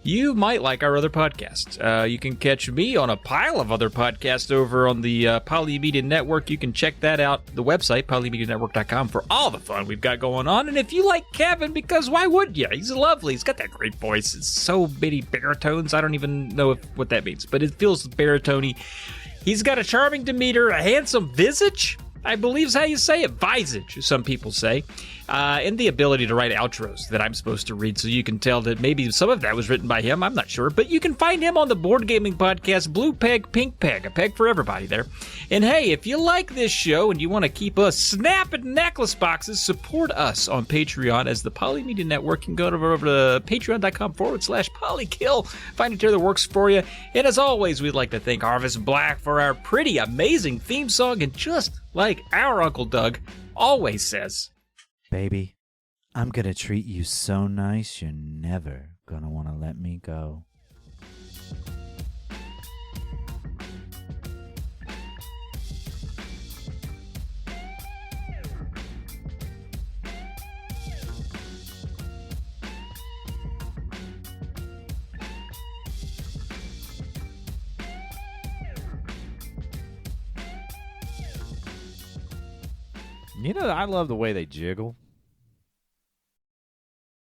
you might like our other podcasts. You can catch me on a pile of other podcasts over on the Polymedia Network. You can check that out, the website, polymedianetwork.com, for all the fun we've got going on. And if you like Kevin, because why wouldn't you? He's lovely. He's got that great voice. It's so many baritones. I don't even know what that means, but it feels baritone-y. He's got a charming demeanor, a handsome visage, I believe is how you say it. Visage, some people say. And the ability to write outros that I'm supposed to read, so you can tell that maybe some of that was written by him. I'm not sure. But you can find him on the board gaming podcast, Blue Peg, Pink Peg. A peg for everybody there. And hey, if you like this show and you want to keep us snapping necklace boxes, support us on Patreon as the Polymedia Network. You can go over to patreon.com/polykill. Find a tier that works for you. And as always, we'd like to thank Harvest Black for our pretty amazing theme song. And just like our Uncle Doug always says, baby, I'm gonna treat you so nice you're never gonna want to let me go. You know, I love the way they jiggle.